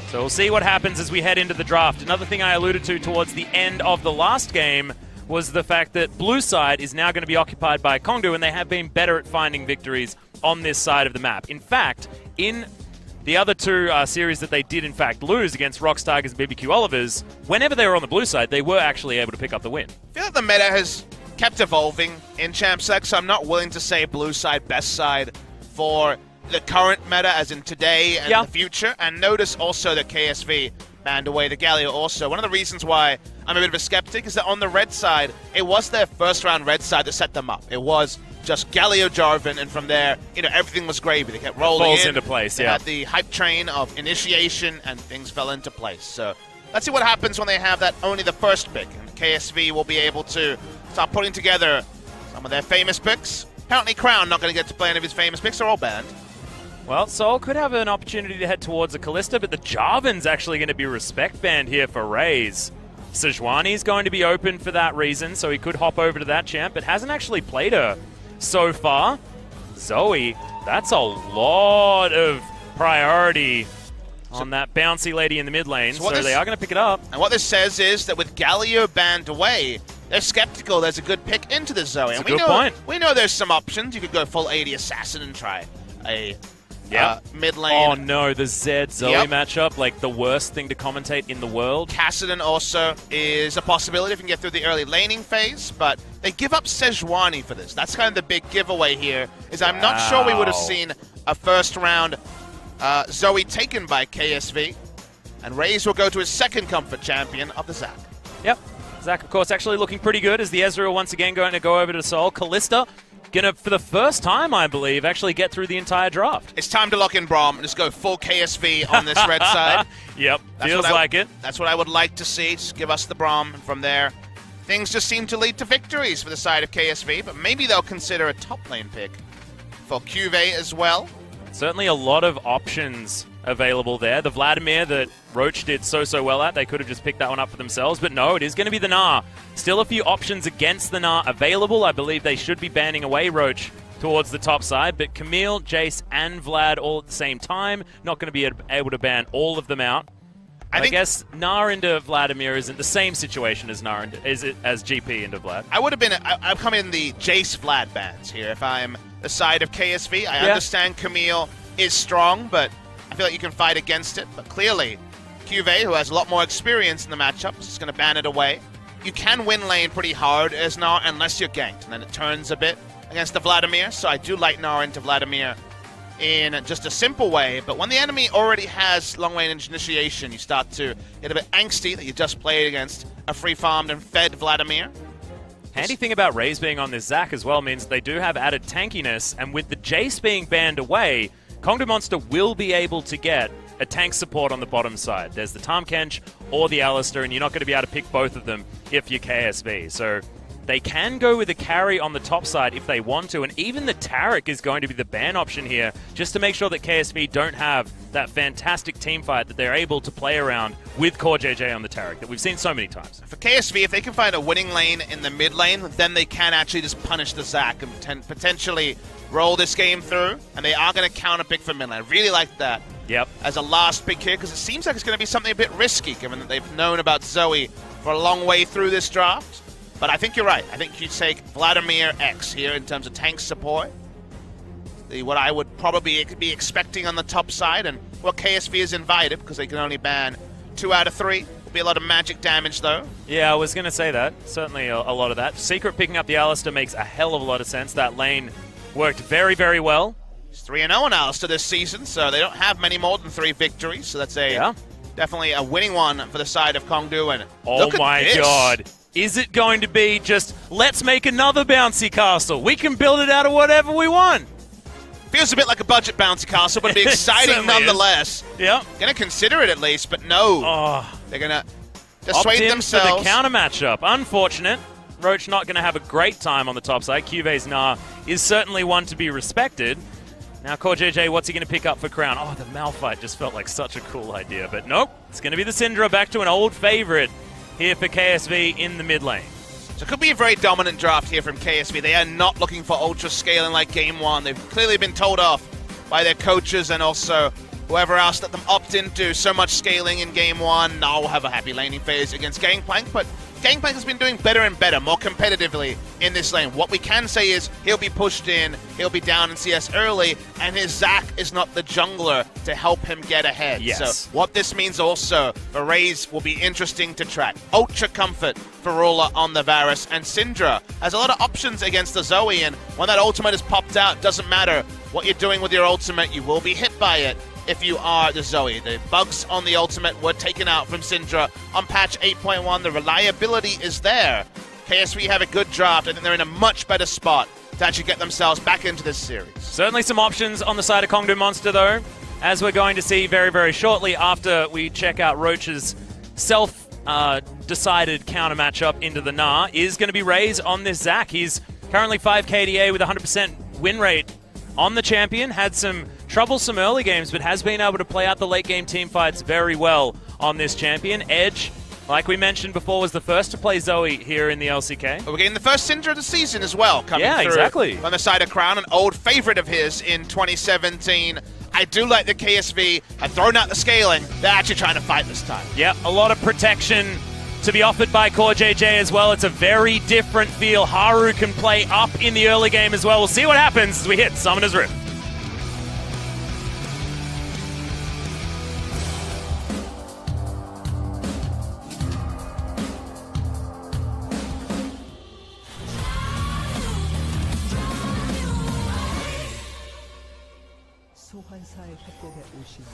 So we'll see what happens as we head into the draft. Another thing I alluded to towards the end of the last game was the fact that blue side is now going to be occupied by Kongdoo, and they have been better at finding victories on this side of the map. In fact, in the other two series that they did in fact lose against Rocks Tigers and BBQ Olivers, whenever they were on the blue side, they were actually able to pick up the win. I feel like the meta has kept evolving in Champ Select, so I'm not willing to say blue side, best side for the current meta, as in today and the future. And notice also that KSV banned away the Galio also. One of the reasons why I'm a bit of a skeptic is that on the red side, it was their first round red side that set them up. It was just Galio Jarvan, and from there, everything was gravy. They kept rolling Falls into place, They had the hype train of initiation, and things fell into place. So let's see what happens when they have that only the first pick. And KSV will be able to start putting together some of their famous picks. Apparently Crown not going to get to play any of his famous picks. They're all banned. Well, Sol could have an opportunity to head towards a Kalista, but the Jarvan's actually going to be respect banned here for Raze. Sejuani's going to be open for that reason, so he could hop over to that champ, but hasn't actually played her so far. Zoe, that's a lot of priority on that bouncy lady in the mid lane, so they are going to pick it up. And what this says is that with Galio banned away, they're skeptical there's a good pick into the Zoe. That's and a good point. We know there's some options. You could go full 80 Assassin and try a mid lane. Oh no, the Zed Zoe matchup, like the worst thing to commentate in the world. Kassadin also is a possibility if you can get through the early laning phase, but they give up Sejuani for this. That's kind of the big giveaway here, is I'm not sure we would have seen a first round Zoe taken by KSV, and Raze will go to his second comfort champion of the Zac. Yep, Zac of course actually looking pretty good as the Ezreal once again going to go over to Sol. Kalista gonna, for the first time, I believe, actually get through the entire draft. It's time to lock in Braum and just go full KSV on this red side. Yep, feels like it. That's what I would like to see. Just give us the Braum, and from there, things just seem to lead to victories for the side of KSV, but maybe they'll consider a top lane pick for Cuvée as well. Certainly a lot of options available there. The Vladimir that Roach did so well at, they could have just picked that one up for themselves, but no, it is going to be the Gnar. Still a few options against the Gnar available. I believe they should be banning away Roach towards the top side, but Camille, Jace, and Vlad all at the same time. Not going to be able to ban all of them out. I guess Gnar into Vladimir isn't the same situation as as GP into Vlad. I'm coming in the Jace Vlad bans here if I'm the side of KSV. I understand Camille is strong, but I feel like you can fight against it. But clearly, Cuvée, who has a lot more experience in the matchup, is just going to ban it away. You can win lane pretty hard as Gnar unless you're ganked, and then it turns a bit against the Vladimir. So I do like Gnar into Vladimir in just a simple way, but when the enemy already has long range initiation, you start to get a bit angsty that you just played against a free farmed and fed Vladimir. Handy thing about Raze being on this Zac as well means they do have added tankiness, and with the Jace being banned away, Kongdoo Monster will be able to get a tank support on the bottom side. There's the Tahm Kench or the Alistar, and you're not going to be able to pick both of them if you're KSV. So they can go with a carry on the top side if they want to, and even the Taric is going to be the ban option here, just to make sure that KSV don't have that fantastic team fight that they're able to play around with Core JJ on the Taric that we've seen so many times. For KSV, if they can find a winning lane in the mid lane, then they can actually just punish the Zac and potentially roll this game through, and they are going to counter pick for mid lane. I really like that as a last pick here, because it seems like it's going to be something a bit risky, given that they've known about Zoe for a long way through this draft. But I think you're right. I think you take Vladimir X here in terms of tank support. What I would probably be expecting on the top side, and what KSV is invited, because they can only ban 2 out of 3. Will be a lot of magic damage, though. Yeah, I was going to say that. Certainly a lot of that. Secret picking up the Alistar makes a hell of a lot of sense. That lane worked very, very well. It's 3-0 on Alistar this season, so they don't have many more than 3 victories. So that's definitely a winning one for the side of Kongdoo. And oh my god. Is it going to be just, let's make another bouncy castle? We can build it out of whatever we want. Feels a bit like a budget bouncy castle, but it'd be exciting nonetheless. Yeah. Going to consider it at least, but no. They're going to dissuade themselves. For the counter matchup. Unfortunate. Roach not going to have a great time on the top side. Cuvé's Gnar is certainly one to be respected. Now, Core JJ, what's he going to pick up for Crown? Oh, the Malphite just felt like such a cool idea, but nope. It's going to be the Syndra, back to an old favorite here for KSV in the mid lane. So it could be a very dominant draft here from KSV. They are not looking for ultra scaling like Game 1. They've clearly been told off by their coaches and also whoever else let them opt into so much scaling in game 1. Now we'll have a happy laning phase against Gangplank, but Gangplank has been doing better and better, more competitively in this lane. What we can say is he'll be pushed in, he'll be down in CS early, and his Zac is not the jungler to help him get ahead. Yes. So what this means also for Raze will be interesting to track. Ultra comfort for Ruler on the Varus, and Syndra has a lot of options against the Zoe, and when that ultimate is popped out, doesn't matter what you're doing with your ultimate, you will be hit by it. If you are the Zoe. The bugs on the ultimate were taken out from Syndra on patch 8.1. The reliability is there. KSV have a good draft. I think they're in a much better spot to actually get themselves back into this series. Certainly some options on the side of Kongdoo Monster, though, as we're going to see very, very shortly after we check out Roach's self-decided counter matchup into the Gnar, is going to be Raze on this Zac. He's currently 5 KDA with 100% win rate on the champion. Had some troublesome early games, but has been able to play out the late game team fights very well on this champion. Edge, like we mentioned before, was the first to play Zoe here in the LCK. We're getting the first Syndra of the season as well, coming through exactly. on the side of Crown, an old favorite of his in 2017. I do like the KSV have thrown out the scaling. They're actually trying to fight this time. Yeah, a lot of protection to be offered by Core JJ as well. It's a very different feel. Haru can play up in the early game as well. We'll see what happens as we hit Summoner's Rift. 소환사의 협곡에 오신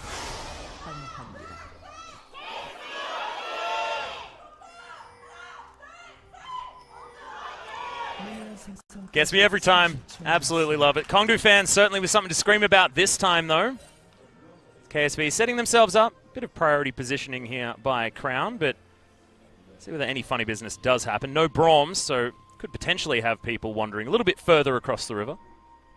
환영합니다. Gets me every time. Absolutely love it. Kongdoo fans certainly with something to scream about this time, though. KSV setting themselves up. Bit of priority positioning here by Crown, but see whether any funny business does happen. No Brahms, so could potentially have people wandering a little bit further across the river.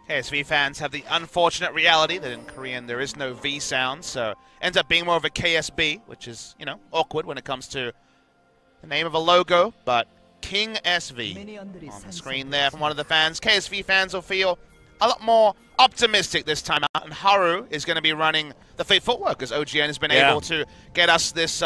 KSV fans have the unfortunate reality that in Korean there is no V sound, so ends up being more of a KSB, which is, you know, awkward when it comes to the name of a logo, but King SV on the screen there from one of the fans. KSV fans will feel a lot more optimistic this time out, and Haru is going to be running the Fleet Footwork as OGN has been able to get us this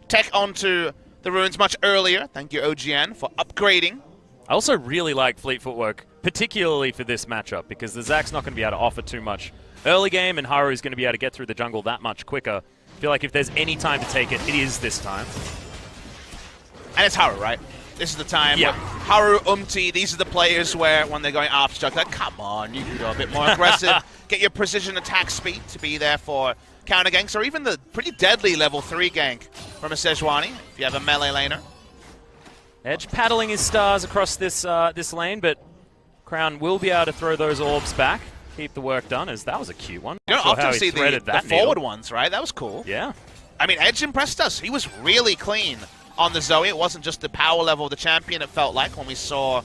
tech onto the runes much earlier. Thank you, OGN, for upgrading. I also really like Fleet Footwork, particularly for this matchup, because the Zac's not going to be able to offer too much early game, and Haru's going to be able to get through the jungle that much quicker. I feel like if there's any time to take it, it is this time. And it's Haru, right? This is the time. Yep. Haru, these are the players where when they're going after Chuck, like, come on, you can go a bit more aggressive, get your precision attack speed to be there for counter ganks, or even the pretty deadly level 3 gank from a Sejuani, if you have a melee laner. Edge paddling his stars across this this lane, but Crown will be able to throw those orbs back, keep the work done, as that was a cute one. You don't often see the forward ones, right? That was cool. Yeah. I mean, Edge impressed us. He was really clean on the Zoe. It wasn't just the power level of the champion, it felt like, when we saw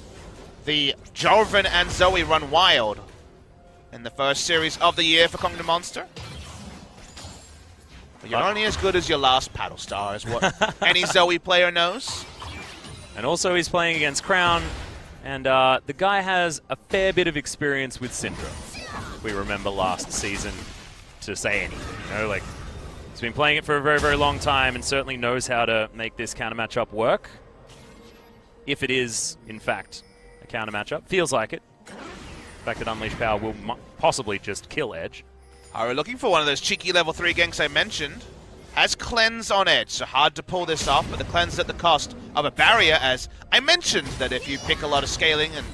the Jarvan and Zoe run wild in the first series of the year for Kongdoo Monster. But you're only as good as your last paddle star, is what any Zoe player knows. And also he's playing against Crown, and the guy has a fair bit of experience with Syndra. We remember last season, to say anything, you know, like, he's been playing it for a very, very long time and certainly knows how to make this counter matchup work. If it is, in fact, a counter matchup. Feels like it. The fact that Unleash Power will possibly just kill Edge. Haru looking for one of those cheeky level 3 ganks I mentioned. Has Cleanse on Edge, so hard to pull this off, but the Cleanse at the cost of a barrier, as I mentioned that if you pick a lot of scaling and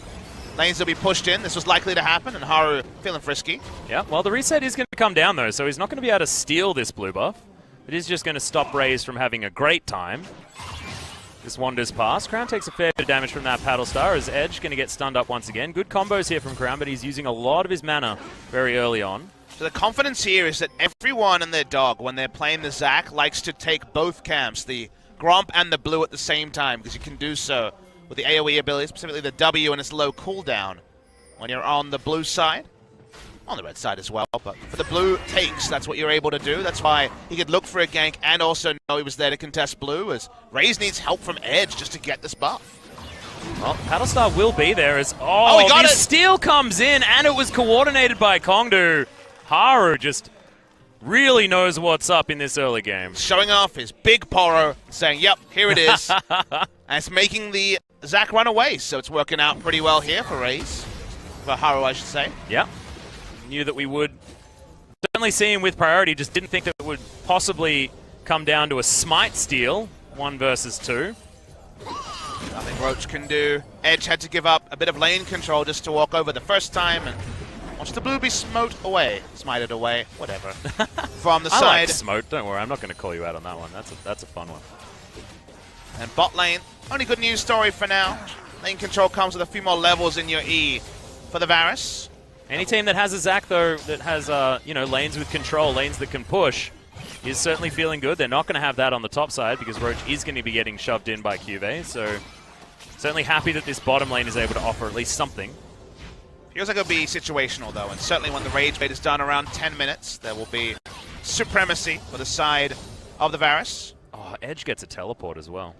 lanes will be pushed in, this was likely to happen, and Haru feeling frisky. Yeah, well, the reset is going to come down, though, so he's not going to be able to steal this blue buff. It is just going to stop Raze from having a great time. This wanders past. Crown takes a fair bit of damage from that paddle star, as Edge going to get stunned up once again. Good combos here from Crown, but he's using a lot of his mana very early on. So the confidence here is that everyone and their dog, when they're playing the Zac, likes to take both camps, the Gromp and the blue at the same time, because you can do so with the AoE ability, specifically the W and its low cooldown when you're on the blue side. On the red side as well, but for the blue takes, that's what you're able to do. That's why he could look for a gank and also know he was there to contest blue, as Raze needs help from Edge just to get this buff. Well, Paddlestar will be there as... Oh, he got it! Steal comes in, and it was coordinated by Kongdoo. Haru just really knows what's up in this early game. Showing off his big poro, saying, yep, here it is. And it's making the Zac run away, so it's working out pretty well here for Raze. For Haru, I should say. Yep. Knew that we would certainly see him with priority, just didn't think that it would possibly come down to a smite steal, 1 versus 2. Nothing Roach can do. Edge had to give up a bit of lane control just to walk over the first time, and watch the blue be smited away, whatever. From the I side. like smote, don't worry, I'm not going to call you out on that one. That's a fun one. And bot lane, only good news story for now. Lane control comes with a few more levels in your E for the Varus. Any team that has a Zac, though, that has lanes with control, lanes that can push, is certainly feeling good. They're not going to have that on the top side because Roach is going to be getting shoved in by QV, so certainly happy that this bottom lane is able to offer at least something. Feels like it'll be situational, though, and certainly when the Rage Bait is done around 10 minutes, there will be supremacy for the side of the Varus. Oh, Edge gets a teleport as well.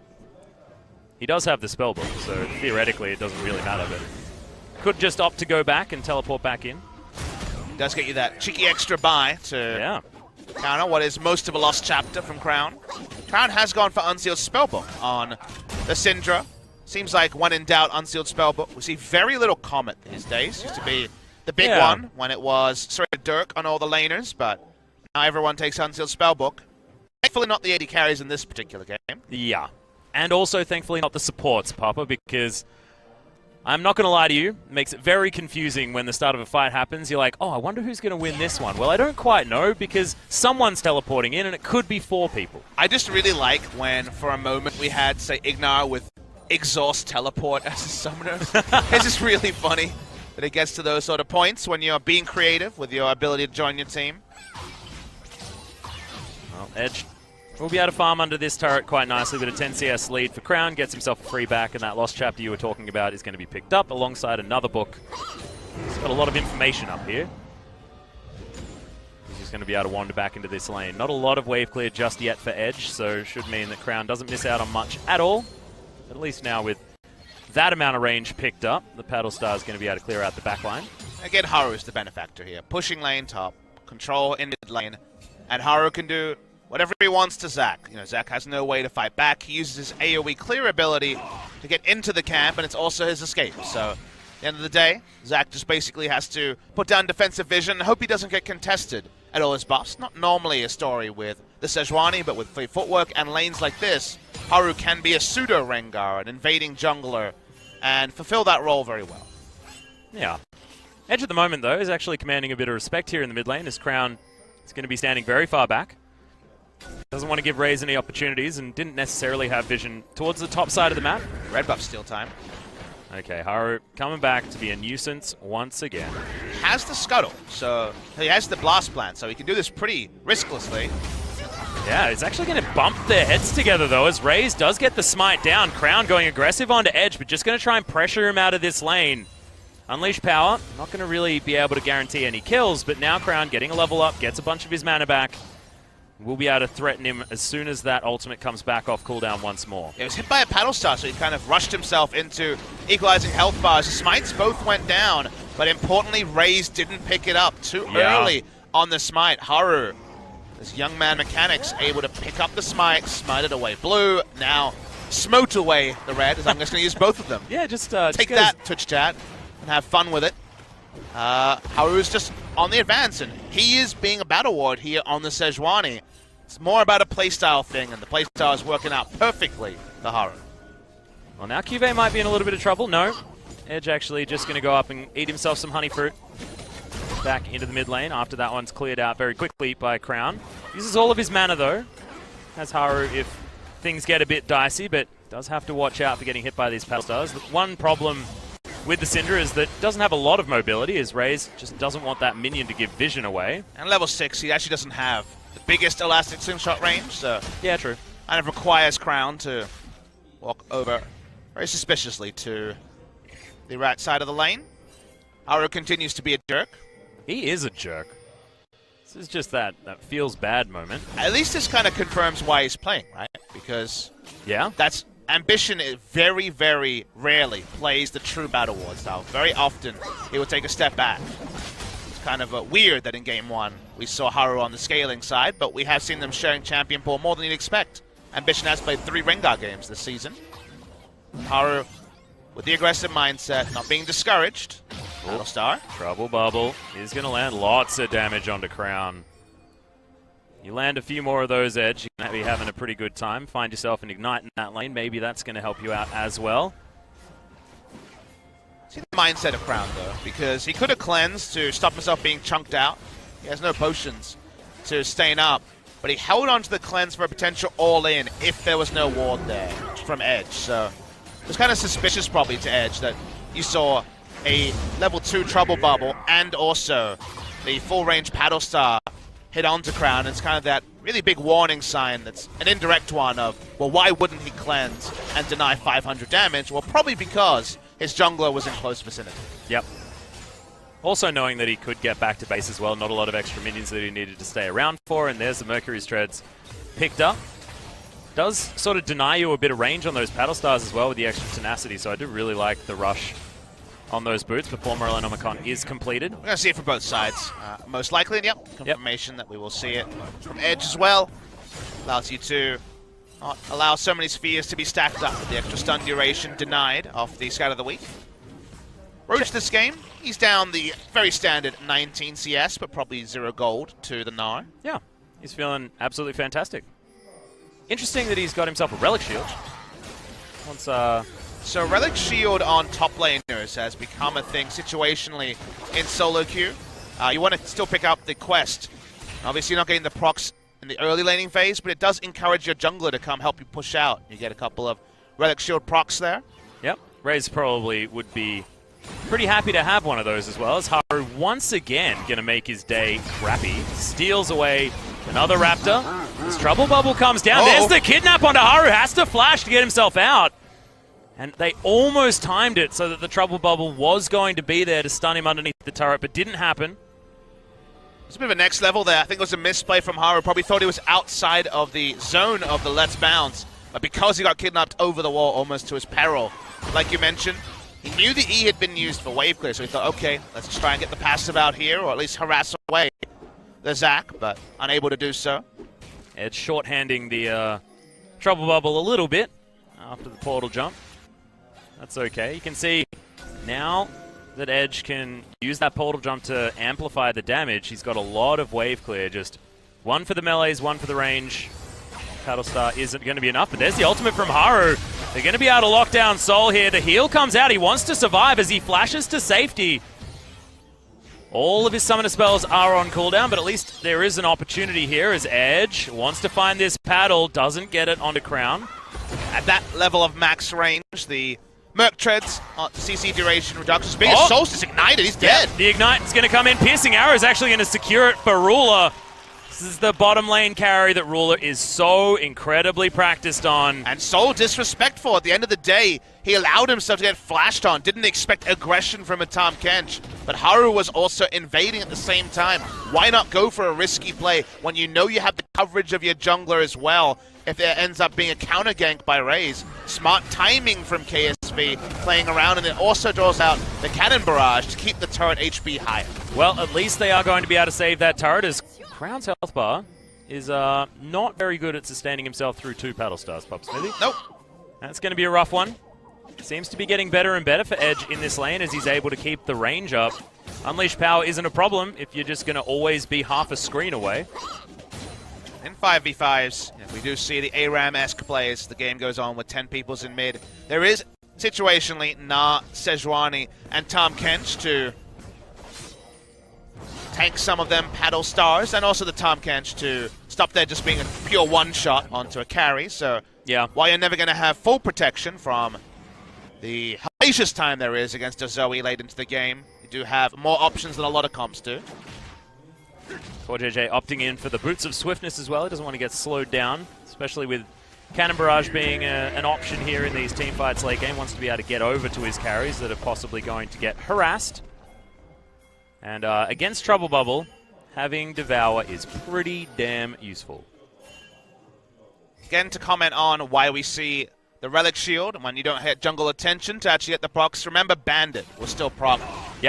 He does have the spellbook, so theoretically it doesn't really matter, but could just opt to go back and teleport back in. Does get you that cheeky extra buy to counter what is most of a lost chapter from Crown. Crown has gone for Unsealed Spellbook on the Syndra. Seems like when in doubt, Unsealed Spellbook. We see very little Comet these days. Used to be the big one when it was Dirk on all the laners, but now everyone takes Unsealed Spellbook. Thankfully not the AD carries in this particular game. Yeah. And also, thankfully, not the supports, Papa, because I'm not going to lie to you, it makes it very confusing when the start of a fight happens. You're like, oh, I wonder who's going to win this one. Well, I don't quite know because someone's teleporting in and it could be 4 people. I just really like when, for a moment, we had, say, Ignar with Exhaust Teleport as a summoner. It's just really funny that it gets to those sort of points when you're being creative with your ability to join your team. Well, Edge will be able to farm under this turret quite nicely with a 10 CS lead for Crown, gets himself a free back, and that lost chapter you were talking about is going to be picked up alongside another book. He's got a lot of information up here. He's just going to be able to wander back into this lane. Not a lot of wave clear just yet for Edge, so should mean that Crown doesn't miss out on much at all. At least now with that amount of range picked up, the Paddle Star is going to be able to clear out the back line. Again, Haru's the benefactor here. Pushing lane top, control in mid lane, and Haru can do whatever he wants to Zac. You know, Zac has no way to fight back. He uses his AoE clear ability to get into the camp, and it's also his escape. So, at the end of the day, Zac just basically has to put down defensive vision and hope he doesn't get contested at all his buffs. Not normally a story with the Sejuani, but with free footwork and lanes like this, Haru can be a pseudo Rengar, an invading jungler, and fulfill that role very well. Yeah. Edge at the moment, though, is actually commanding a bit of respect here in the mid lane, as Crown is going to be standing very far back. Doesn't want to give Raze any opportunities and didn't necessarily have vision towards the top side of the map. Red buff steal time. Okay, Haru coming back to be a nuisance once again. He has the scuttle, so he has the blast plant, so he can do this pretty risklessly. Yeah, it's actually going to bump their heads together, though, as Raze does get the smite down. Crown going aggressive onto Edge, but just going to try and pressure him out of this lane. Unleash power, not going to really be able to guarantee any kills, but now Crown getting a level up, gets a bunch of his mana back. We'll be able to threaten him as soon as that ultimate comes back off cooldown once more. It was hit by a paddle star, so he kind of rushed himself into equalizing health bars. The smites both went down, but importantly, Raze didn't pick it up too early on the smite. Haru, this young man mechanics, able to pick up the smite, smite it away blue, now smote away the red, as I'm just going to use both of them. Yeah, just take that, Twitch chat, and have fun with it. Haru's just on the advance, and he is being a battle ward here on the Sejuani. It's more about a playstyle thing, and the playstyle is working out perfectly for Haru. Well, now QV might be in a little bit of trouble. No. Edge actually just going to go up and eat himself some honey fruit. Back into the mid lane after that one's cleared out very quickly by Crown. Uses all of his mana, though. Has Haru if things get a bit dicey, but does have to watch out for getting hit by these paddle stars. The one problem with the Syndra is that it doesn't have a lot of mobility, as Raze just doesn't want that minion to give vision away. And level 6, he actually doesn't have the biggest elastic slingshot range, so yeah, true. Kind of requires Crown to walk over very suspiciously to the right side of the lane. Haru continues to be a jerk. He is a jerk. This is just that feels bad moment. At least this kind of confirms why he's playing, right? Because that's ambition. Is very, very rarely plays the true battle ward style. Very often he will take a step back. It's kind of weird that in game 1 we saw Haru on the scaling side, but we have seen them sharing champion pool more than you'd expect. Ambition has played 3 Rengar games this season. Haru with the aggressive mindset, not being discouraged. Battlestar. Trouble Bubble is going to land lots of damage onto Crown. You land a few more of those, Edge, you're going to be having a pretty good time. Find yourself an Ignite in that lane. Maybe that's going to help you out as well. See the mindset of Crown, though, because he could have cleansed to stop himself being chunked out. He has no potions to stain up, but he held on to the cleanse for a potential all-in if there was no ward there from Edge. So it was kind of suspicious probably to Edge that you saw a level 2 Trouble Bubble and also the full-range Battlestar hit onto Crown. It's kind of that really big warning sign that's an indirect one of, well, why wouldn't he cleanse and deny 500 damage? Well, probably because his jungler was in close vicinity. Yep. Also knowing that he could get back to base as well, not a lot of extra minions that he needed to stay around for, and there's the Mercury's Treads picked up. Does sort of deny you a bit of range on those Battlestars as well with the extra tenacity, so I do really like the rush on those boots before Morellonomicon is completed. We're going to see it from both sides. Most likely, yep, confirmation that we will see it from Edge as well. Allows you to not allow so many spheres to be stacked up with the extra stun duration denied off the Scout of the Week. Roach this game, he's down the very standard 19 CS, but probably 0 gold to the Gnar. Yeah, he's feeling absolutely fantastic. Interesting that he's got himself a Relic Shield. So Relic Shield on top laners has become a thing situationally in solo queue. You want to still pick up the quest. Obviously you're not getting the procs in the early laning phase, but it does encourage your jungler to come help you push out. You get a couple of Relic Shield procs there. Yep, Raze probably would be pretty happy to have one of those as well, as Haru once again going to make his day crappy. Steals away another Raptor. This Trouble Bubble comes down. There's the kidnap onto Haru. Has to flash to get himself out. And they almost timed it so that the Trouble Bubble was going to be there to stun him underneath the turret, but didn't happen. It's a bit of a next level there. I think it was a misplay from Haru. Probably thought he was outside of the zone of the Let's Bounce. But because he got kidnapped over the wall almost to his peril, like you mentioned, he knew the E had been used for wave clear, so he thought, okay, let's try and get the passive out here, or at least harass away the Zac, but unable to do so. It's shorthanding the Trouble Bubble a little bit after the portal jump. That's okay. You can see now that Edge can use that portal jump to amplify the damage. He's got a lot of wave clear. Just one for the melees, one for the range. Battlestar isn't going to be enough, but there's the ultimate from Haru. They're going to be able to lock down Soul here. The heal comes out. He wants to survive as he flashes to safety. All of his summoner spells are on cooldown, but at least there is an opportunity here as Edge wants to find this paddle, doesn't get it onto Crown. At that level of max range, the Merc Treads, CC duration reductions. Being a Solstice ignited, he's dead. The Ignite is going to come in. Piercing Arrow is actually going to secure it for Ruler. This is the bottom lane carry that Ruler is so incredibly practiced on. And so disrespectful. At the end of the day, he allowed himself to get flashed on. Didn't expect aggression from a Tahm Kench. But Haru was also invading at the same time. Why not go for a risky play when you know you have the coverage of your jungler as well? If it ends up being a counter gank by Raze. Smart timing from KSV playing around, and it also draws out the cannon barrage to keep the turret HP higher. Well, at least they are going to be able to save that turret, as Crown's health bar is not very good at sustaining himself through 2 Battlestars, Pop Smithy. Nope. That's going to be a rough one. Seems to be getting better and better for Edge in this lane as he's able to keep the range up. Unleash power isn't a problem if you're just going to always be half a screen away. In 5v5s, if we do see the ARAM-esque plays, the game goes on with 10 peoples in mid. There is, situationally, Gnar, Sejuani, and Tahm Kench to tank some of them Battlestars, and also the Tahm Kench to stop there just being a pure one-shot onto a carry. So, yeah, while you're never going to have full protection from the hellacious time there is against a Zoe late into the game, you do have more options than a lot of comps do. 4JJ opting in for the Boots of Swiftness as well. He doesn't want to get slowed down, especially with Cannon Barrage being an option here in these teamfights late game. Wants to be able to get over to his carries that are possibly going to get harassed. And against Trouble Bubble, having Devour is pretty damn useful. Again, to comment on why we see the Relic Shield, and when you don't hit jungle attention to actually get the procs, remember Bandit will still proc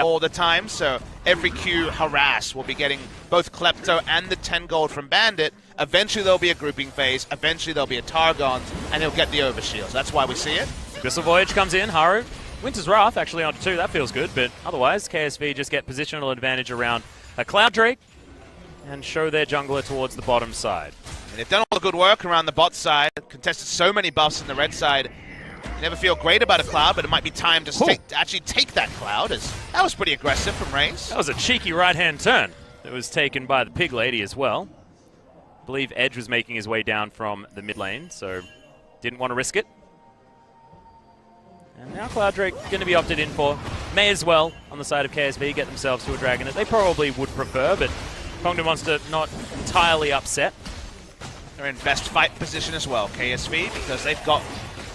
all the time, so every Q harass will be getting both Klepto and the 10 gold from Bandit. Eventually there'll be a grouping phase, eventually there'll be a Targon, and he'll get the overshields. That's why we see it. Abyssal Voyage comes in, Haru. Winter's Wrath actually onto 2, that feels good, but otherwise KSV just get positional advantage around a Cloud Drake and show their jungler towards the bottom side. And they've done all the good work around the bot side, contested so many buffs in the red side. You never feel great about a Cloud, but it might be time to actually take that Cloud. That was pretty aggressive from Raze. That was a cheeky right-hand turn that was taken by the Pig Lady as well. I believe Edge was making his way down from the mid lane, so didn't want to risk it. And now Cloud Drake going to be opted in for. May as well, on the side of KSV, get themselves to a Dragonet. They probably would prefer, but Kongdoo Monster not entirely upset. They're in best fight position as well, KSV, because they've got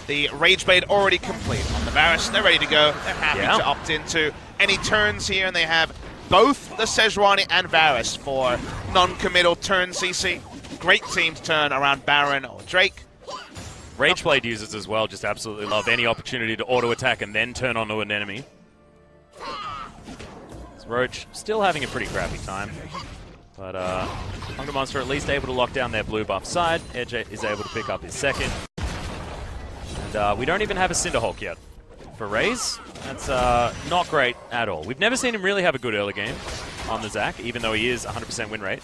the Rage Blade already complete on the Varus. They're ready to go. They're happy to opt into any turns here, and they have both the Sejuani and Varus for non-committal turn CC. Great team to turn around Baron or Drake. Rage Blade users as well just absolutely love any opportunity to auto-attack and then turn onto an enemy. Roach still having a pretty crappy time. But Kongdoo Monster at least able to lock down their blue buff side. Edge is able to pick up his second. And we don't even have a Cinderhawk yet for Raze. That's not great at all. We've never seen him really have a good early game on the Zac, even though he is 100% win rate.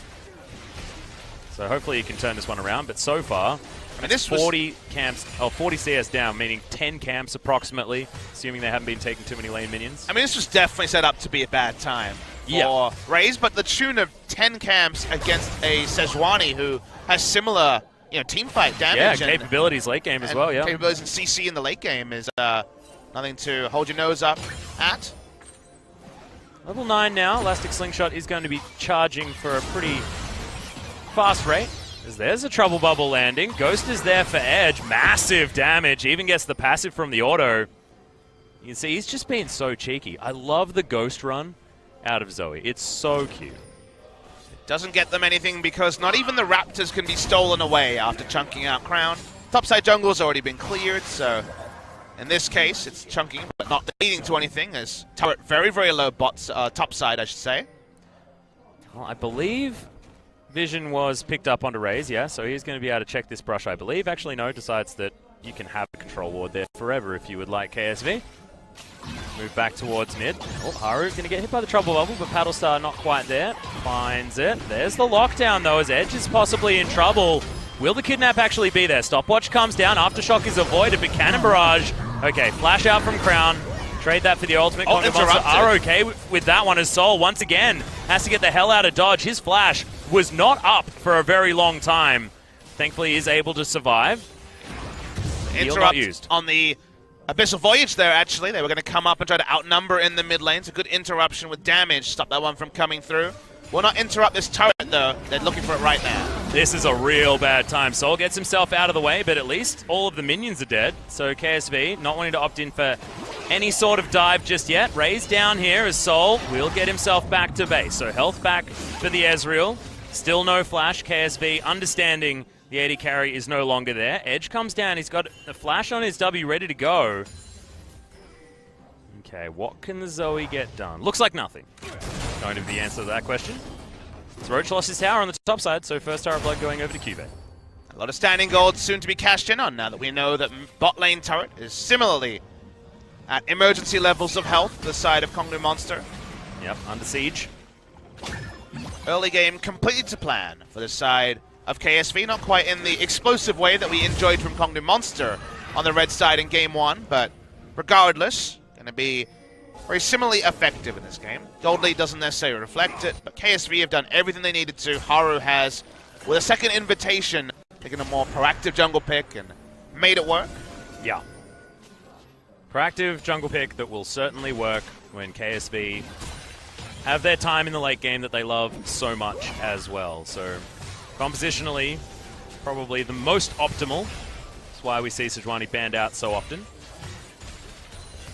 So hopefully he can turn this one around. But so far, I mean, this 40 camps, 40 CS down, meaning 10 camps approximately, assuming they haven't been taking too many lane minions. I mean, this was definitely set up to be a bad time for Raze, but the tune of 10 camps against a Sejuani who has similar, team fight damage. Yeah, capabilities late game as well, capabilities in CC in the late game is nothing to hold your nose up at. Level 9 now, Elastic Slingshot is going to be charging for a pretty fast rate. There's a Trouble Bubble landing. Ghost is there for Edge. Massive damage. Even gets the passive from the auto. You can see he's just being so cheeky. I love the Ghost run out of Zoe. It's so cute. It doesn't get them anything because not even the Raptors can be stolen away after chunking out Crown. Topside jungle's already been cleared, so in this case it's chunking but not leading to anything as turret very, very low topside, I should say. Well, I believe Vision was picked up onto Raze, so he's going to be able to check this brush, I believe. Actually, no, decides that you can have a control ward there forever if you would like, KSV. Move back towards mid. Oh, Haru going to get hit by the Trouble Bubble, but Paddlestar not quite there. Finds it. There's the lockdown, though, as Edge is possibly in trouble. Will the Kidnap actually be there? Stopwatch comes down. Aftershock is avoided, but Cannon Barrage. Okay, flash out from Crown. Trade that for the ultimate. Kongdoo Monster are okay with that one as Soul, once again, has to get the hell out of dodge. His flash was not up for a very long time. Thankfully, he is able to survive. Interrupt used on the Abyssal Voyage there, actually. They were going to come up and try to outnumber in the mid lane. It's a good interruption with damage. Stop that one from coming through. Will not interrupt this turret, though. They're looking for it right now. This is a real bad time. Soul gets himself out of the way, but at least all of the minions are dead. So KSV not wanting to opt in for any sort of dive just yet. Raze down here as Soul will get himself back to base. So health back for the Ezreal. Still no flash. KSV understanding the AD carry is no longer there. Edge comes down. He's got a flash on his W ready to go. Okay, what can the Zoe get done? Looks like nothing. Going to be the answer to that question. So Roach lost his tower on the top side, so first tower of blood going over to Cube. A lot of standing gold soon to be cashed in on now that we know that bot lane turret is similarly at emergency levels of health, the side of Kongdoo Monster. Yep, under siege. Early game completely to plan for the side of KSV, not quite in the explosive way that we enjoyed from Kongdoo Monster on the red side in game 1, but regardless, going to be very similarly effective in this game. Gold lead doesn't necessarily reflect it, but KSV have done everything they needed to. Haru has, with a second invitation, taken a more proactive jungle pick and made it work. Yeah. Proactive jungle pick that will certainly work when KSV have their time in the late game that they love so much as well. So compositionally, probably the most optimal. That's why we see Sejuani banned out so often.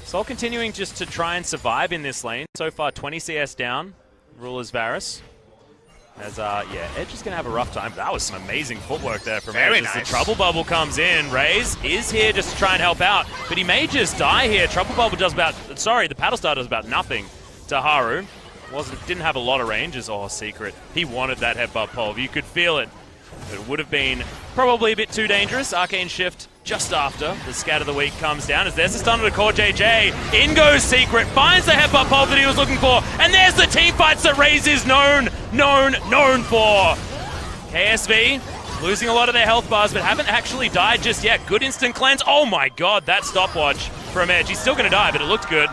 Soul continuing just to try and survive in this lane. So far, 20 CS down. Ruler's Varus. As, Edge is going to have a rough time. That was some amazing footwork there from Edge. As the Trouble Bubble comes in. Raze is here just to try and help out. But he may just die here. Trouble Bubble does the Paddlestar does about nothing to Haru. didn't have a lot of ranges. Oh, Secret. He wanted that headbutt pulve. You could feel it. It would have been probably a bit too dangerous. Arcane Shift just after the Scat of the Week comes down. As there's the stun to Core JJ. In goes Secret. Finds the headbutt pulve that he was looking for. And there's the team fights that Raze is known for. KSV losing a lot of their health bars, but haven't actually died just yet. Good instant cleanse. Oh my god, that stopwatch from Edge. He's still going to die, but it looked good.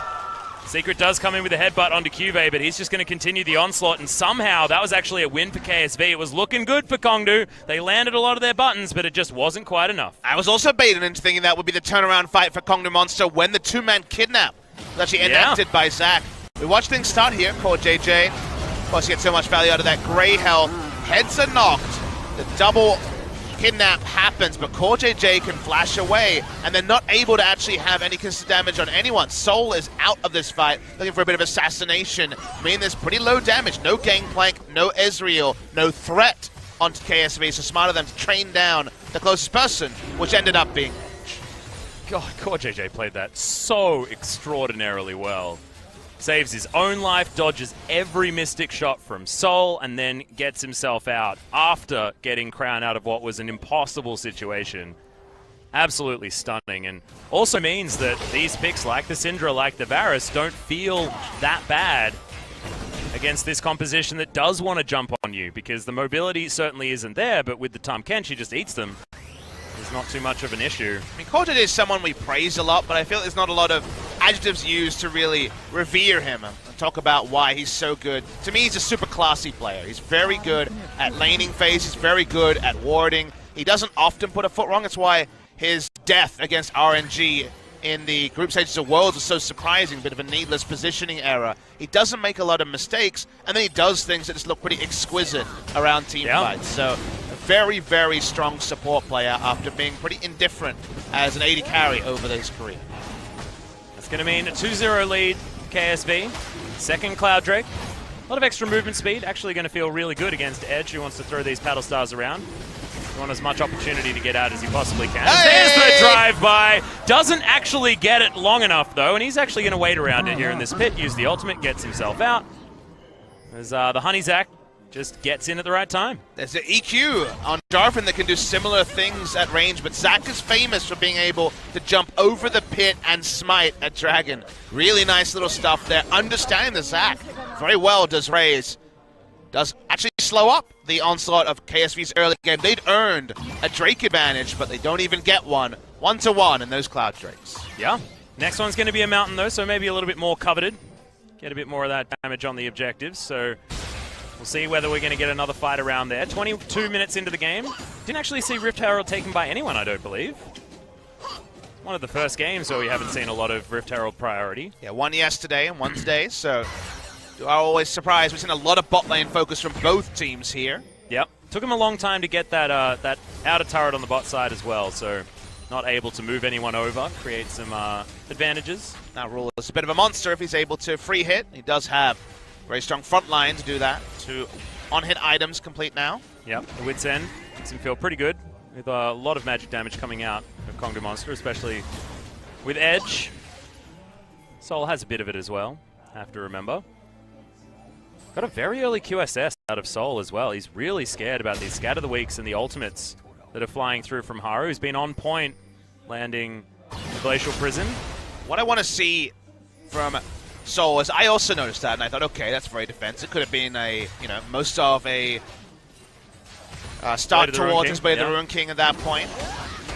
Secret does come in with a headbutt onto Cuvee, but he's just going to continue the onslaught, and somehow that was actually a win for KSV. It was looking good for Kongdoo. They landed a lot of their buttons, but it just wasn't quite enough. I was also baited into thinking that would be the turnaround fight for Kongdoo Monster when the two-man kidnap was actually enacted by Zach. We watch things start here. Core JJ, of course, you get so much value out of that gray health. Heads are knocked. The double kidnap happens, but Core JJ can flash away, and they're not able to actually have any consistent damage on anyone. Soul is out of this fight, looking for a bit of assassination, meaning there's pretty low damage. No Gangplank, no Ezreal, no threat onto KSV, so smart of them to train down the closest person, which ended up being... God, Core JJ played that so extraordinarily well. Saves his own life, dodges every Mystic shot from Soul, and then gets himself out after getting Crown out of what was an impossible situation. Absolutely stunning, and also means that these picks like the Syndra, like the Varus, don't feel that bad against this composition that does want to jump on you, because the mobility certainly isn't there, but with the Tahm Kench, he just eats them. There's not too much of an issue. I mean, Core JJ is someone we praise a lot, but I feel there's not a lot of adjectives used to really revere him and talk about why he's so good. To me, he's a super classy player. He's very good at laning phase. He's very good at warding. He doesn't often put a foot wrong. That's why his death against RNG in the group stages of Worlds was so surprising. Bit of a needless positioning error. He doesn't make a lot of mistakes, and then he does things that just look pretty exquisite around team fights. So a very, very strong support player after being pretty indifferent as an AD carry over his career. That's going to mean a 2-0 lead KSV. Second Cloud Drake. A lot of extra movement speed. Actually going to feel really good against Edge, who wants to throw these paddle stars around. You want as much opportunity to get out as he possibly can. Hey! There's the drive-by. Doesn't actually get it long enough, though, and he's actually going to wait around it here in this pit, use the ultimate, gets himself out. As the Honey Zac just gets in at the right time. There's an EQ on Jarvan that can do similar things at range, but Zac is famous for being able to jump over the pit and smite a dragon. Really nice little stuff there. Understanding the Zac very well does Raze. Does actually slow up the onslaught of KSV's early game. They'd earned a Drake advantage, but they don't even get one. 1-1 in those Cloud Drakes. Yeah. Next one's going to be a mountain, though, so maybe a little bit more coveted. Get a bit more of that damage on the objectives, so we'll see whether we're going to get another fight around there. 22 minutes into the game. Didn't actually see Rift Herald taken by anyone, I don't believe. One of the first games where we haven't seen a lot of Rift Herald priority. Yeah, one yesterday and one today, so you are always surprised. We've seen a lot of bot lane focus from both teams here. Yep. Took him a long time to get that that outer turret on the bot side as well, so not able to move anyone over, create some advantages. Now Rule is a bit of a monster if he's able to free hit. He does have very strong front line to do that. 2 on-hit items complete now. Yep, the Wit's End makes him feel pretty good with a lot of magic damage coming out of Kongdoo Monster, especially with Edge. Soul has a bit of it as well, have to remember. Got a very early QSS out of Soul as well. He's really scared about these Scatter the Weeks and the ultimates that are flying through from Haru. He's been on point, landing the Glacial Prison. What I want to see from Soul is, I also noticed that, and I thought, okay, that's very defensive. It could have been a, most of a start towards his Blade of the Ruin King at that point.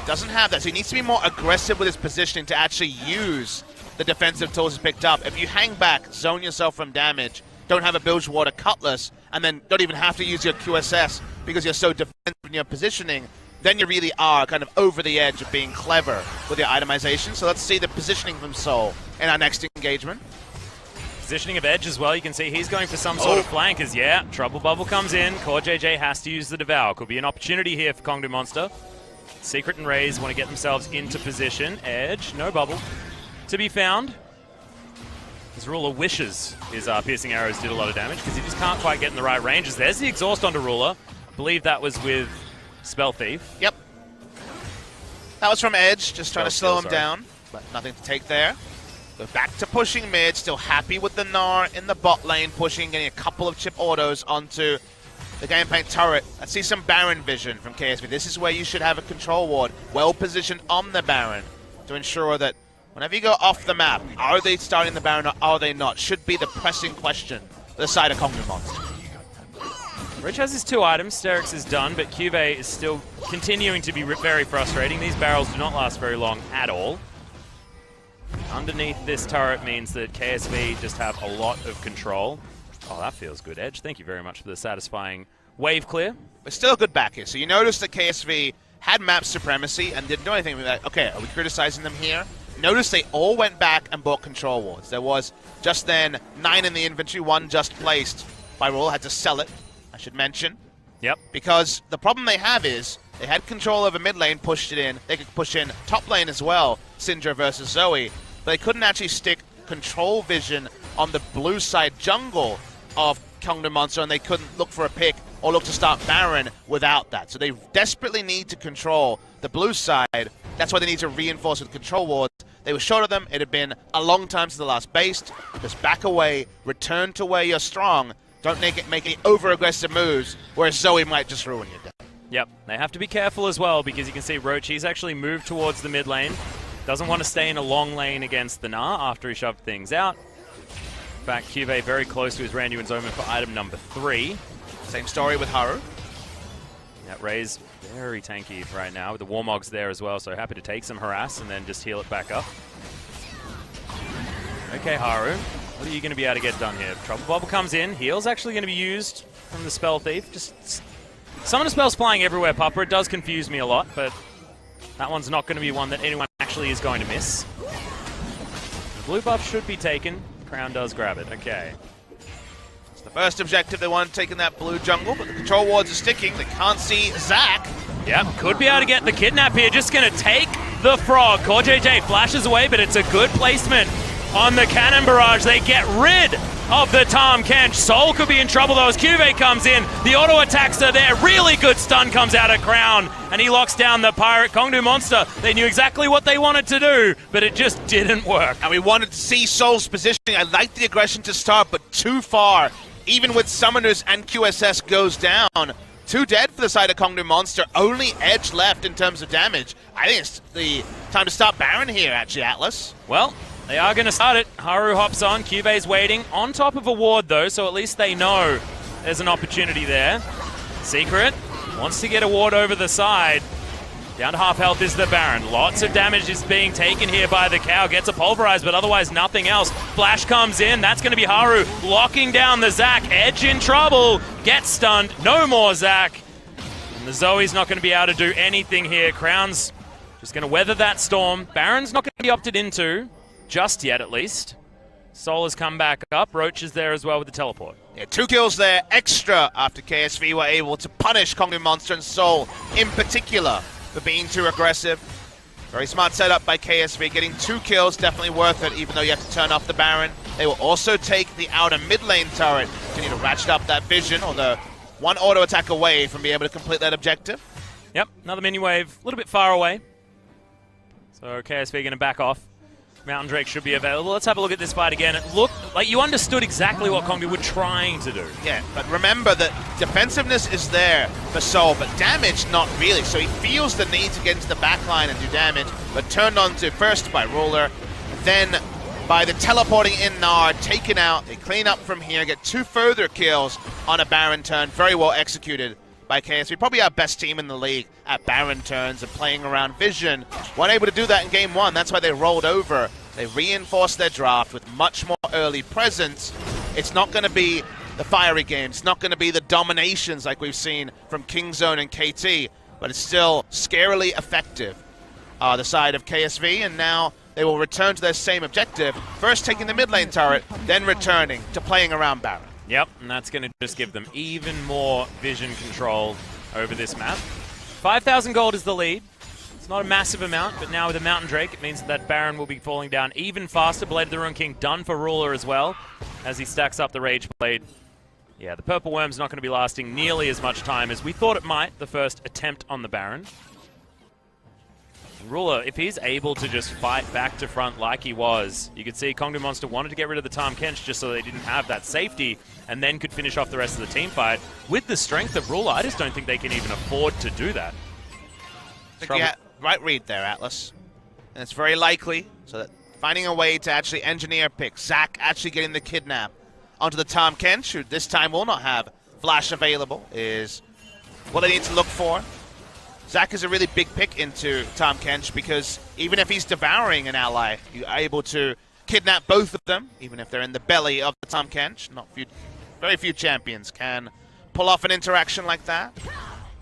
Doesn't have that, so he needs to be more aggressive with his positioning to actually use the defensive tools he's picked up. If you hang back, zone yourself from damage, don't have a Bilge Water Cutlass, and then don't even have to use your QSS because you're so defensive in your positioning, then you really are kind of over the edge of being clever with your itemization. So let's see the positioning from Soul in our next engagement. Positioning of Edge as well, you can see he's going for some sort of flank as, Trouble Bubble comes in. Core JJ has to use the Devour. Could be an opportunity here for Kongdoo Monster. Secret and Raze want to get themselves into position. Edge, no bubble to be found. His Ruler wishes his piercing arrows did a lot of damage because he just can't quite get in the right ranges. There's the exhaust onto Ruler. I believe that was with Spell Thief. Yep. That was from Edge, just trying to slow him down, but nothing to take there. Go back to pushing mid, still happy with the Gnar in the bot lane, pushing, getting a couple of chip autos onto the Gangplank turret. Let's see some Baron vision from KSV. This is where you should have a control ward well positioned on the Baron to ensure that whenever you go off the map, are they starting the Baron or are they not? Should be the pressing question for the side of Kongdoo Monster. Rich has his 2 items, Sterix is done, but Cuvée is still continuing to be very frustrating. These barrels do not last very long at all. Underneath this turret means that KSV just have a lot of control. Oh, that feels good, Edge. Thank you very much for the satisfying wave clear. But still a good back here. So you notice that KSV had map supremacy and didn't do anything with that. Okay, are we criticizing them here? Notice they all went back and bought control wards. There was just then 9 in the inventory, 1 just placed by Rule. Had to sell it, I should mention. Yep. Because the problem they have is they had control over mid lane, pushed it in. They could push in top lane as well, Syndra versus Zoe. But they couldn't actually stick control vision on the blue side jungle of Kongdoo Monster, and they couldn't look for a pick or look to start Baron without that. So they desperately need to control the blue side. That's why they need to reinforce with control wards. They were short of them. It had been a long time since the last based. Just back away, return to where you're strong. Don't make any over-aggressive moves, where Zoe might just ruin your day. Yep, they have to be careful as well, because you can see Roach, he's actually moved towards the mid lane. Doesn't want to stay in a long lane against the Gnar after he shoved things out. In fact, Cuvée very close to his Randuin's Omen for item number 3. Same story with Haru. That Ray's very tanky right now, with the Warmogs there as well, so happy to take some harass and then just heal it back up. Okay, Haru, what are you going to be able to get done here? Trouble Bubble comes in, heal's actually going to be used from the Spell Thief. Just summon a spell's flying everywhere, Pupper. It does confuse me a lot, but that one's not going to be one that anyone actually is going to miss. The blue buff should be taken. Crown does grab it. Okay. It's the first objective. They want to take in that blue jungle, but the control wards are sticking. They can't see Zac. Yep, could be able to get the kidnap here. Just going to take the frog. Core JJ flashes away, but it's a good placement on the cannon barrage. They get rid of the Tahm Kench. Soul could be in trouble though as Cuvée comes in. The auto attacks are there. Really good stun comes out of Crown, and he locks down the Pirate. Kongdoo Monster, they knew exactly what they wanted to do, but it just didn't work. And we wanted to see Soul's positioning. I like the aggression to start, but too far. Even with Summoners and QSS goes down. 2 dead for the side of Kongdoo Monster. Only Edge left in terms of damage. I think it's the time to start Baron here, actually, Atlas. Well, they are going to start it. Haru hops on. Cuvé's waiting. On top of a ward, though, so at least they know there's an opportunity there. Secret wants to get a ward over the side. Down to half health is the Baron. Lots of damage is being taken here by the cow. Gets a pulverize, but otherwise nothing else. Flash comes in. That's going to be Haru locking down the Zac. Edge in trouble. Gets stunned. No more Zac. And the Zoe's not going to be able to do anything here. Crown's just going to weather that storm. Baron's not going to be opted into. Just yet, at least. Soul has come back up. Roach is there as well with the teleport. Yeah, 2 kills there extra after KSV were able to punish Kongdoo Monster and Soul in particular for being too aggressive. Very smart setup by KSV. Getting 2 kills, definitely worth it, even though you have to turn off the Baron. They will also take the outer mid lane turret. Continue to ratchet up that vision, or the 1 auto attack away from being able to complete that objective. Yep, another mini wave, a little bit far away. So KSV going to back off. Mountain Drake should be available. Let's have a look at this fight again. It looked like you understood exactly what Kongdoo were trying to do. Yeah, but remember that defensiveness is there for Soul, but damage not really. So he feels the need to get into the back line and do damage, but turned on to first by Ruler, then by the teleporting in Gnar, taken out. They clean up from here, get 2 further kills on a Baron turn. Very well executed by KSV. Probably our best team in the league at Baron turns and playing around vision. Weren't able to do that in game 1. That's why they rolled over. They reinforced their draft with much more early presence. It's not going to be the fiery games. It's not going to be the dominations like we've seen from Kingzone and KT, but it's still scarily effective. The side of KSV, and now they will return to their same objective. First taking the mid lane turret, then returning to playing around Baron. Yep, and that's going to just give them even more vision control over this map. 5,000 gold is the lead. It's not a massive amount, but now with a Mountain Drake, it means that Baron will be falling down even faster. Blade of the Ruin King done for Ruler as well, as he stacks up the Rage Blade. Yeah, the Purple Worm's not going to be lasting nearly as much time as we thought it might, the first attempt on the Baron. Ruler, if he's able to just fight back to front like he was, you could see Kongdoo Monster wanted to get rid of the Tahm Kench just so they didn't have that safety and then could finish off the rest of the team fight. With the strength of Ruler, I just don't think they can even afford to do that. Yeah, right read there, Atlas. And it's very likely, so that finding a way to actually engineer pick, Zac actually getting the kidnap onto the Tahm Kench, who this time will not have flash available, is what they need to look for. Zac is a really big pick into Tahm Kench because even if he's devouring an ally, you're able to kidnap both of them, even if they're in the belly of the Tahm Kench. Very few champions can pull off an interaction like that.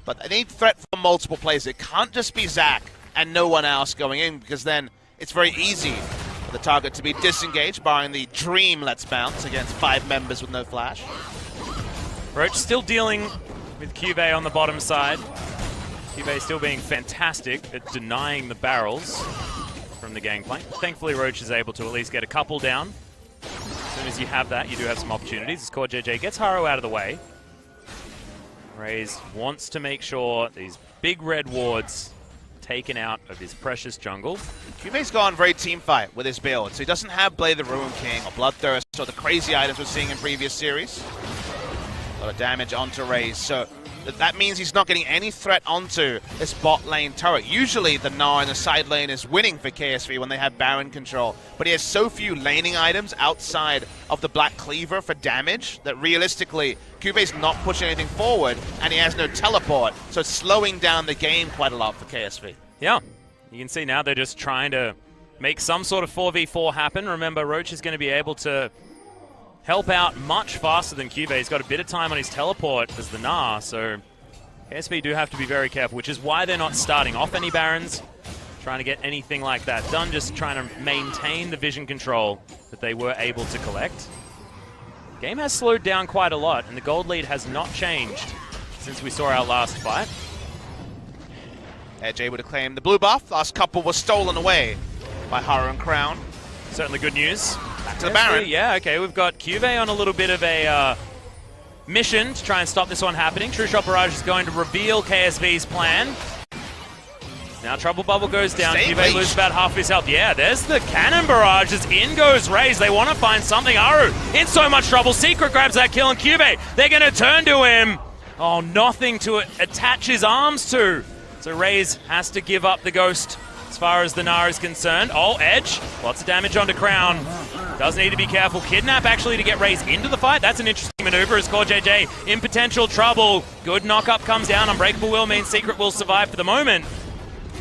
But they need threat from multiple players. It can't just be Zac and no one else going in, because then it's very easy for the target to be disengaged, barring the dream Let's Bounce against 5 members with no flash. Roach still dealing with Cuvée on the bottom side. Cuvée still being fantastic at denying the barrels from the gangplank. Thankfully, Roach is able to at least get a couple down. As soon as you have that, you do have some opportunities. As KJJ gets Haru out of the way. Raze wants to make sure these big red wards taken out of his precious jungle. Cuvé's gone very team fight with his build, so he doesn't have Blade of the Ruin King or Bloodthirst or the crazy items we're seeing in previous series. A lot of damage onto Raze, so that means he's not getting any threat onto this bot lane turret. Usually the Gnar in the side lane is winning for KSV when they have Baron control, but he has so few laning items outside of the Black Cleaver for damage that realistically Cuvé's not pushing anything forward, and he has no teleport, so it's slowing down the game quite a lot for KSV. Yeah, you can see now they're just trying to make some sort of 4v4 happen. Remember, Roach is going to be able to help out much faster than Cuvée. He's got a bit of time on his teleport as the Gnar, so KSV do have to be very careful, which is why they're not starting off any Barons, trying to get anything like that done, just trying to maintain the vision control that they were able to collect. The game has slowed down quite a lot, and the gold lead has not changed since we saw our last fight. Edge able to claim the blue buff. Last couple was stolen away by Haru and Crown. Certainly good news. Back to the Baron. Yeah, okay, we've got Cuvée on a little bit of a mission to try and stop this one happening. True Shot Barrage is going to reveal KSV's plan. Now Trouble Bubble goes down. Cuvée loses about half of his health. Yeah, there's the Cannon Barrage as in goes Raze. They want to find something. Haru in so much trouble. Secret grabs that kill, and Cuvée, they're going to turn to him. Oh, nothing to attach his arms to. So Raze has to give up the Ghost as far as the Gnar is concerned. Oh, Edge. Lots of damage onto Crown. Does need to be careful. Kidnap actually to get Raze into the fight. That's an interesting maneuver as KJJ in potential trouble. Good knock-up comes down. Unbreakable Will means Secret will survive for the moment.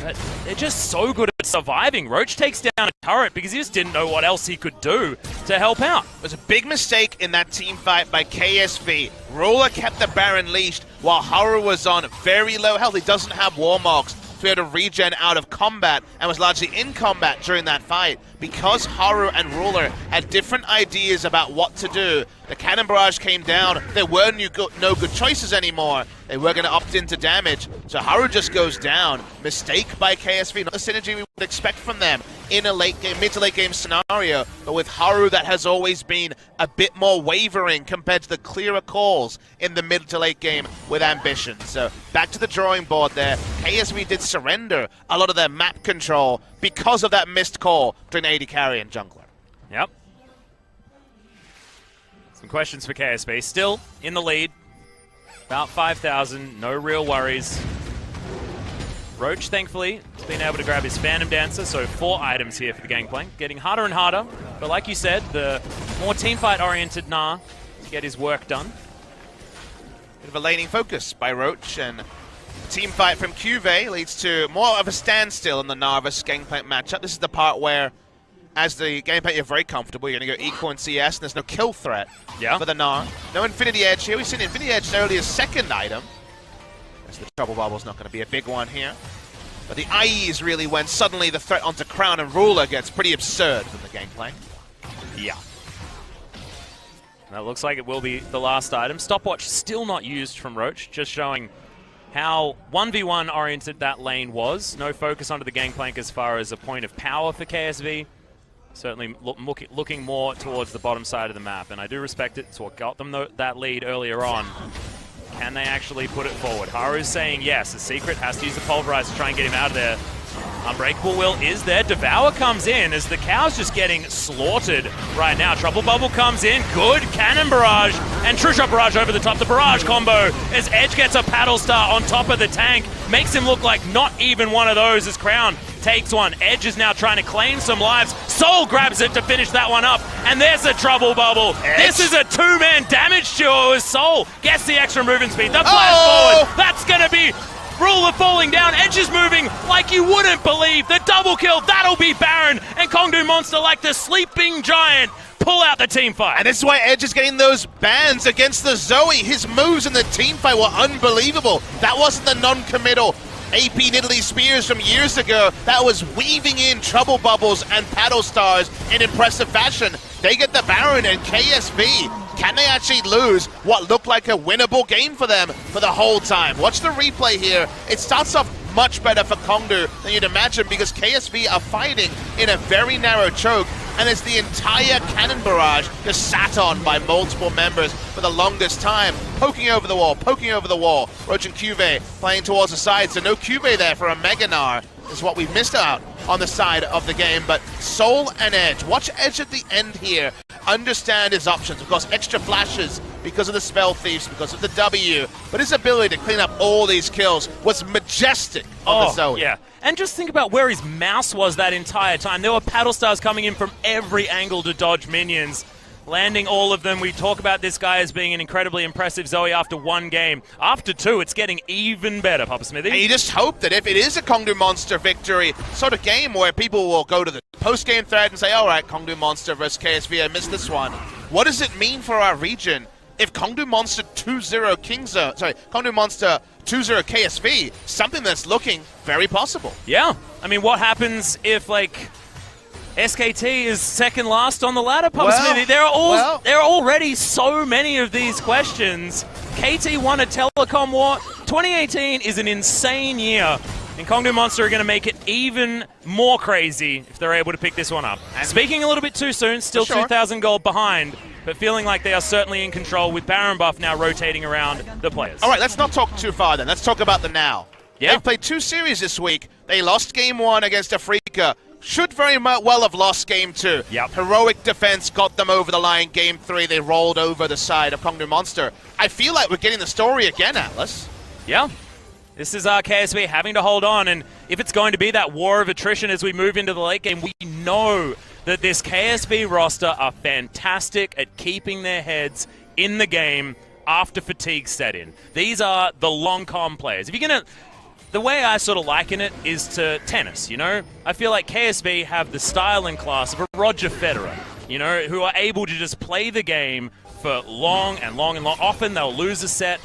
But they're just so good at surviving. Roach takes down a turret because he just didn't know what else he could do to help out. It was a big mistake in that team fight by KSV. Ruler kept the Baron leashed while Haru was on very low health. He doesn't have Warmogs to be able to regen out of combat and was largely in combat during that fight. Because Haru and Ruler had different ideas about what to do, the Cannon Barrage came down. There were no good choices anymore. They were going to opt into damage. So Haru just goes down. Mistake by KSV. Not the synergy we would expect from them in a late game, mid to late game scenario. But with Haru, that has always been a bit more wavering compared to the clearer calls in the mid to late game with Ambition. So back to the drawing board there. KSV did surrender a lot of their map control because of that missed call between AD carry and jungler. Yep. Some questions for KSV. Still in the lead. About 5,000. No real worries. Roach, thankfully, has been able to grab his Phantom Dancer, so 4 items here for the Gangplank. Getting harder and harder. But like you said, the more teamfight-oriented Gnar to get his work done. Bit of a laning focus by Roach, and team fight from Cuvée leads to more of a standstill in the Gnar vs Gangplank matchup. This is the part where, as the Gangplank, you're very comfortable. You're going to go equal in CS, and there's no kill threat for the Gnar. No Infinity Edge here. We've seen Infinity Edge early as second item. As the Trouble Bubble's not going to be a big one here. But the IE is really when suddenly the threat onto Crown and Ruler gets pretty absurd from the Gangplank. Yeah. That looks like it will be the last item. Stopwatch still not used from Roach, just showing how 1v1 oriented that lane was. No focus onto the Gangplank as far as a point of power for KSV. Certainly looking more towards the bottom side of the map, and I do respect it. It's what got them that lead earlier on. Can they actually put it forward? Haru's saying yes. The Secret has to use the Pulverize to try and get him out of there. Unbreakable Will is there. Devour comes in as the Cow's just getting slaughtered right now. Trouble Bubble comes in. Good Cannon Barrage and True Shot Barrage over the top. The Barrage combo as Edge gets a Paddle Star on top of the tank. Makes him look like not even one of those as Crown takes one. Edge is now trying to claim some lives. Soul grabs it to finish that one up. And there's a Trouble Bubble. Edge. This is a two-man damage duo as Soul gets the extra movement speed. The flash forward. That's going to be Ruler falling down. Edge is moving like you wouldn't believe. The double kill, that'll be Baron. And Kongdoo Monster, like the sleeping giant, pull out the team fight. And this is why Edge is getting those bans against the Zoe. His moves in the team fight were unbelievable. That wasn't the non-committal AP Nidalee Spears from years ago. That was weaving in Trouble Bubbles and Paddle Stars in impressive fashion. They get the Baron and KSV. Can they actually lose what looked like a winnable game for them for the whole time? Watch the replay here. It starts off much better for Kongdoo than you'd imagine because KSV are fighting in a very narrow choke, and it's the entire cannon barrage just sat on by multiple members for the longest time. Poking over the wall, poking over the wall. Roach and Cuvee playing towards the side, so no Cuvee there for a Meganar is what we've missed out on the side of the game. But Soul and Edge, watch Edge at the end here. Understand his options, of course, extra flashes because of the Spell Thieves, because of the W, but his ability to clean up all these kills was majestic on the Zoe. Yeah, and just think about where his mouse was that entire time. There were Paddle Stars coming in from every angle to dodge minions, landing all of them. We talk about this guy as being an incredibly impressive Zoe after one game. After two, it's getting even better, Papa Smithy. And you just hope that if it is a Kongdoo Monster victory sort of game where people will go to the post-game thread and say, all right, Kongdoo Monster versus KSV, I missed this one. What does it mean for our region if Kongdoo Monster 2-0 Kongdoo Monster 2-0 KSV, something that's looking very possible? Yeah, I mean, what happens if, like, SKT is second last on the ladder, Papa Smithy? There are already so many of these questions. KT won a telecom war. 2018 is an insane year, and Kongdoo Monster are going to make it even more crazy if they're able to pick this one up. And speaking a little bit too soon, still 2,000 gold behind, but feeling like they are certainly in control with Baron buff now rotating around the players. All right, let's not talk too far then. Let's talk about the now. Yeah. They've played 2 series this week. They lost game 1 against Afrika. Should very well have lost game 2. Yep. Heroic defense got them over the line. Game 3, they rolled over the side of Kongdoo Monster. I feel like we're getting the story again, Atlas. Yeah. This is our KSV having to hold on, and if it's going to be that war of attrition as we move into the late game, we know that this KSV roster are fantastic at keeping their heads in the game after fatigue set in. These are the long-com players. If you're going to... The way I sort of liken it is to tennis, you know? I feel like KSV have the style and class of a Roger Federer, you know, who are able to just play the game for long and long and long. Often they'll lose a set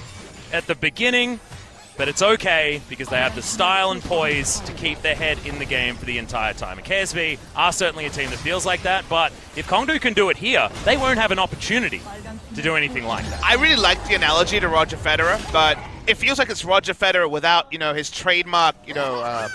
at the beginning, but it's okay because they have the style and poise to keep their head in the game for the entire time. And KSV are certainly a team that feels like that, but if Kongdoo can do it here, they won't have an opportunity to do anything like that. I really like the analogy to Roger Federer, but it feels like it's Roger Federer without, you know, his trademark, you know,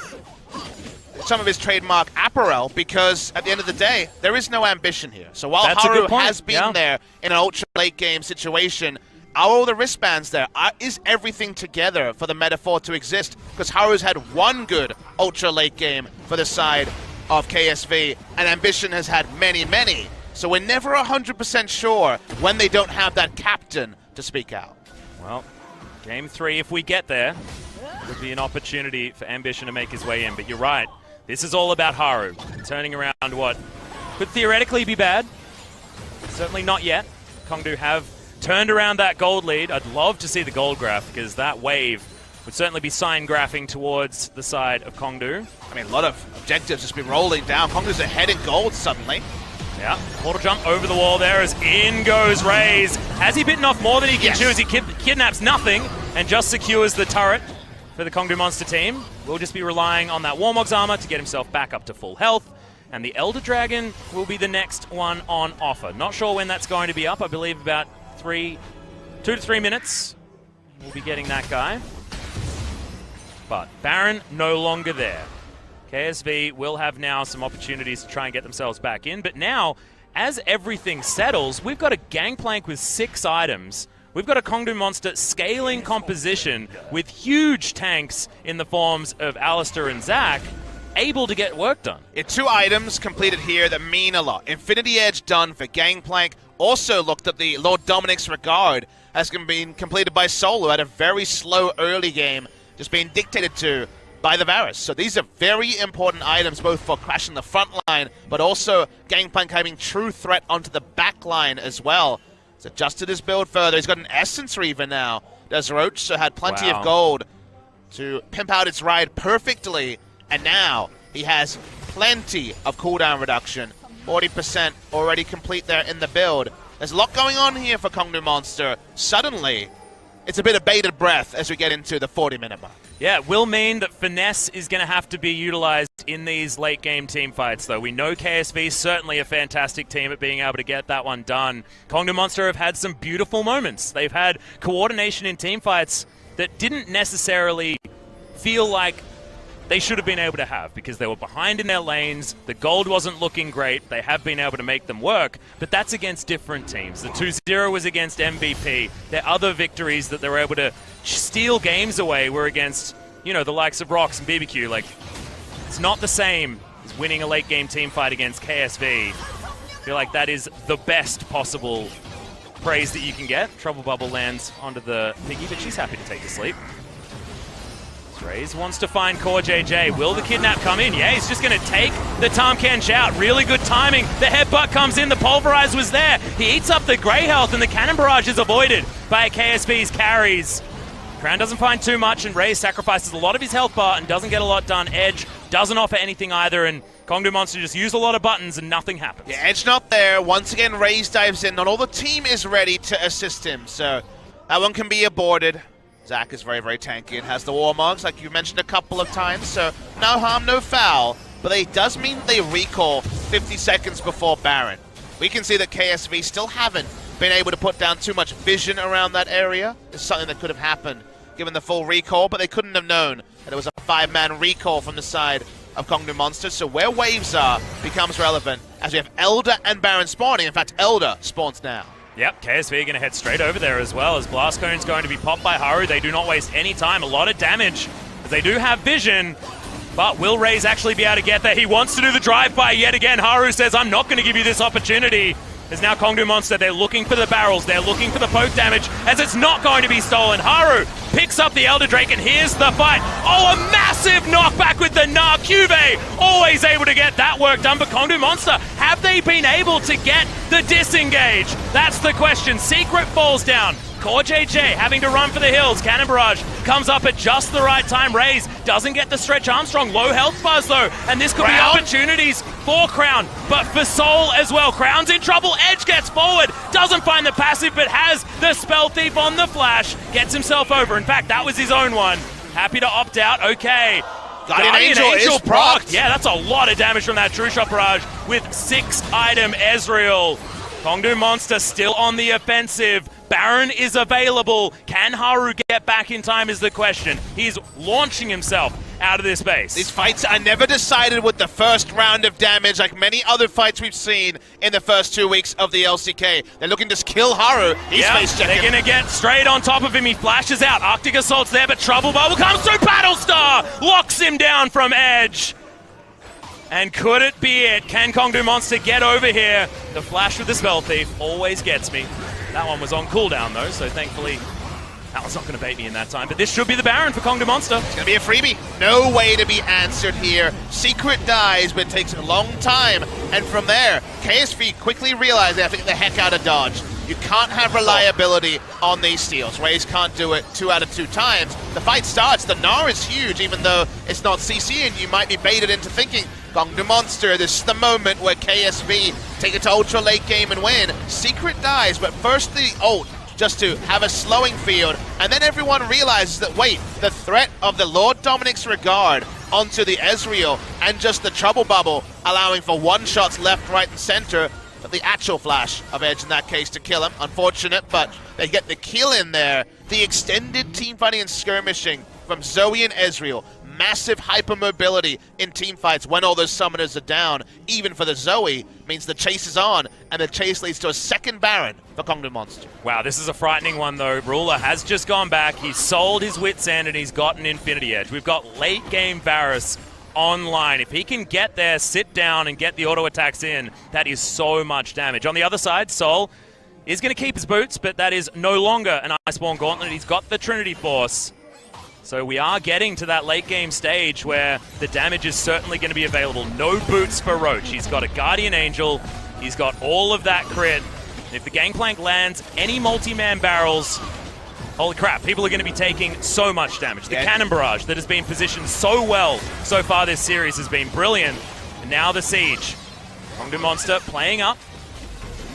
some of his trademark apparel, because at the end of the day, there is no ambition here. So while Haru has been there in an ultra late game situation, are all the wristbands there? Is everything together for the metaphor to exist? Because Haru's had one good ultra late game for the side of KSV, and Ambition has had many, many. So we're never 100% sure when they don't have that captain to speak out. Well, game 3, if we get there, would be an opportunity for Ambition to make his way in. But you're right, this is all about Haru turning around what could theoretically be bad. Certainly not yet. Kongdoo have turned around that gold lead. I'd love to see the gold graph, because that wave would certainly be sign graphing towards the side of Kongdoo. I mean, a lot of objectives just been rolling down. Kongdoo's ahead in gold suddenly. Yeah, portal jump over the wall there as in goes Raze. Has he bitten off more than he can chew as he kidnaps nothing and just secures the turret for the Kongdoo Monster team? We'll just be relying on that Warmog's armor to get himself back up to full health. And the Elder Dragon will be the next one on offer. Not sure when that's going to be up. I believe about 2 to 3 minutes. We'll be getting that guy. But Baron no longer there. KSV will have now some opportunities to try and get themselves back in. But now, as everything settles, we've got a Gangplank with 6 items. We've got a Kongdoo Monster scaling composition with huge tanks in the forms of Alistair and Zac. able to get work done. 2 items completed here that mean a lot. Infinity Edge done for Gangplank. Also looked at the Lord Dominic's Regard has been completed by Solo at a very slow early game, just being dictated to by the Varus. So these are very important items, both for crashing the front line, but also Gangplank having true threat onto the back line as well. He's adjusted his build further. He's got an Essence Reaver now. Does Roach, so had plenty of gold to pimp out its ride perfectly. And now he has plenty of cooldown reduction. 40% already complete there in the build. There's a lot going on here for Kongdoo Monster. Suddenly, it's a bit of bated breath as we get into the 40-minute mark. Yeah, it will mean that finesse is going to have to be utilized in these late-game team fights, though. We know KSV is certainly a fantastic team at being able to get that one done. Kongdoo Monster have had some beautiful moments. They've had coordination in team fights that didn't necessarily feel like they should have been able to have because they were behind in their lanes, the gold wasn't looking great, they have been able to make them work, but that's against different teams. The 2-0 was against MVP. Their other victories that they were able to steal games away were against, you know, the likes of Rox and BBQ. Like, it's not the same as winning a late game team fight against KSV. I feel like that is the best possible praise that you can get. Trouble Bubble lands onto the Piggy, but she's happy to take the sleep. Raze wants to find Core JJ. Will the kidnap come in? Yeah, he's just going to take the Tarmkan shout. Really good timing. The headbutt comes in. The pulverize was there. He eats up the Grey health, and the cannon barrage is avoided by KSV's carries. Crown doesn't find too much, and Raze sacrifices a lot of his health bar and doesn't get a lot done. Edge doesn't offer anything either, and Kongdoo Monster just use a lot of buttons and nothing happens. Yeah, Edge not there. Once again, Raze dives in. Not all the team is ready to assist him, so that one can be aborted. Zach is very, very tanky and has the Warmogs, like you mentioned a couple of times, so no harm, no foul. But it does mean they recall 50 seconds before Baron. We can see that KSV still haven't been able to put down too much vision around that area. It's something that could have happened given the full recall, but they couldn't have known that it was a 5-man recall from the side of Kongdoo Monster. So where waves are becomes relevant as we have Elder and Baron spawning. In fact, Elder spawns now. Yep, KSV are going to head straight over there as well as Blast Cone's going to be popped by Haru. They do not waste any time. A lot of damage as they do have vision. But will Raze actually be able to get there? He wants to do the drive-by yet again. Haru says, I'm not going to give you this opportunity. There's now Kongdoo Monster. They're looking for the barrels. They're looking for the poke damage as it's not going to be stolen. Haru picks up the Elder Drake and here's the fight. Oh, a massive knockback with the Gnar. Cuvee always able to get that work done. But Kongdoo Monster, have they been able to get the disengage? That's the question. Secret falls down. Core JJ having to run for the hills. Cannon Barrage comes up at just the right time. Raze doesn't get the stretch Armstrong. Low health buzz though, and this could be opportunities for Crown, but for Soul as well. Crown's in trouble. Edge gets forward, doesn't find the passive, but has the Spell Thief on the flash. Gets himself over. In fact, that was his own one. Happy to opt out. Okay. Guardian Angel is procced. Yeah, that's a lot of damage from that True Shot Barrage with 6-item Ezreal. Kongdoo Monster still on the offensive. Baron is available. Can Haru get back in time is the question. He's launching himself out of this base. These fights are never decided with the first round of damage like many other fights we've seen in the first 2 weeks of the LCK. They're looking to kill Haru. He's face checking. They're going to get straight on top of him. He flashes out. Arctic Assault's there, but Trouble Bubble comes through. Battlestar locks him down from Edge. And could it be it? Can Kongdoo Monster get over here? The flash with the Spell Thief always gets me. That one was on cooldown though, so thankfully that one's not going to bait me in that time. But this should be the Baron for Kongdoo Monster. It's going to be a freebie. No way to be answered here. Secret dies, but it takes a long time. And from there, KSV quickly realize they have to get the heck out of dodge. You can't have reliability on these steals. Raze can't do it 2 out of 2 times. The fight starts. The Gnar is huge, even though it's not CC, and you might be baited into thinking, Kongdoo Monster, this is the moment where KSV take it to ultra late game and win. Secret dies, but first the ult, just to have a slowing field, and then everyone realizes that, wait, the threat of the Lord Dominic's Regard onto the Ezreal and just the Trouble Bubble, allowing for one-shots left, right, and center, but the actual flash of Edge in that case to kill him. Unfortunate, but they get the kill in there. The extended teamfighting and skirmishing from Zoe and Ezreal. Massive hypermobility in teamfights when all those summoners are down, even for the Zoe, means the chase is on, and the chase leads to a second Baron for Kongdoo Monster. Wow, this is a frightening one though. Ruler has just gone back, he's sold his Wits End, and he's got an Infinity Edge. We've got late game Varus online. If he can get there, sit down, and get the auto attacks in, that is so much damage. On the other side, Sol is going to keep his boots, but that is no longer an Iceborne Gauntlet. He's got the Trinity Force. So we are getting to that late game stage where the damage is certainly going to be available. No boots for Roach. He's got a Guardian Angel. He's got all of that crit. If the Gangplank lands any multi-man barrels, holy crap, people are going to be taking so much damage. The Cannon Barrage that has been positioned so well so far this series has been brilliant. And now the Siege. Kongdoo Monster playing up.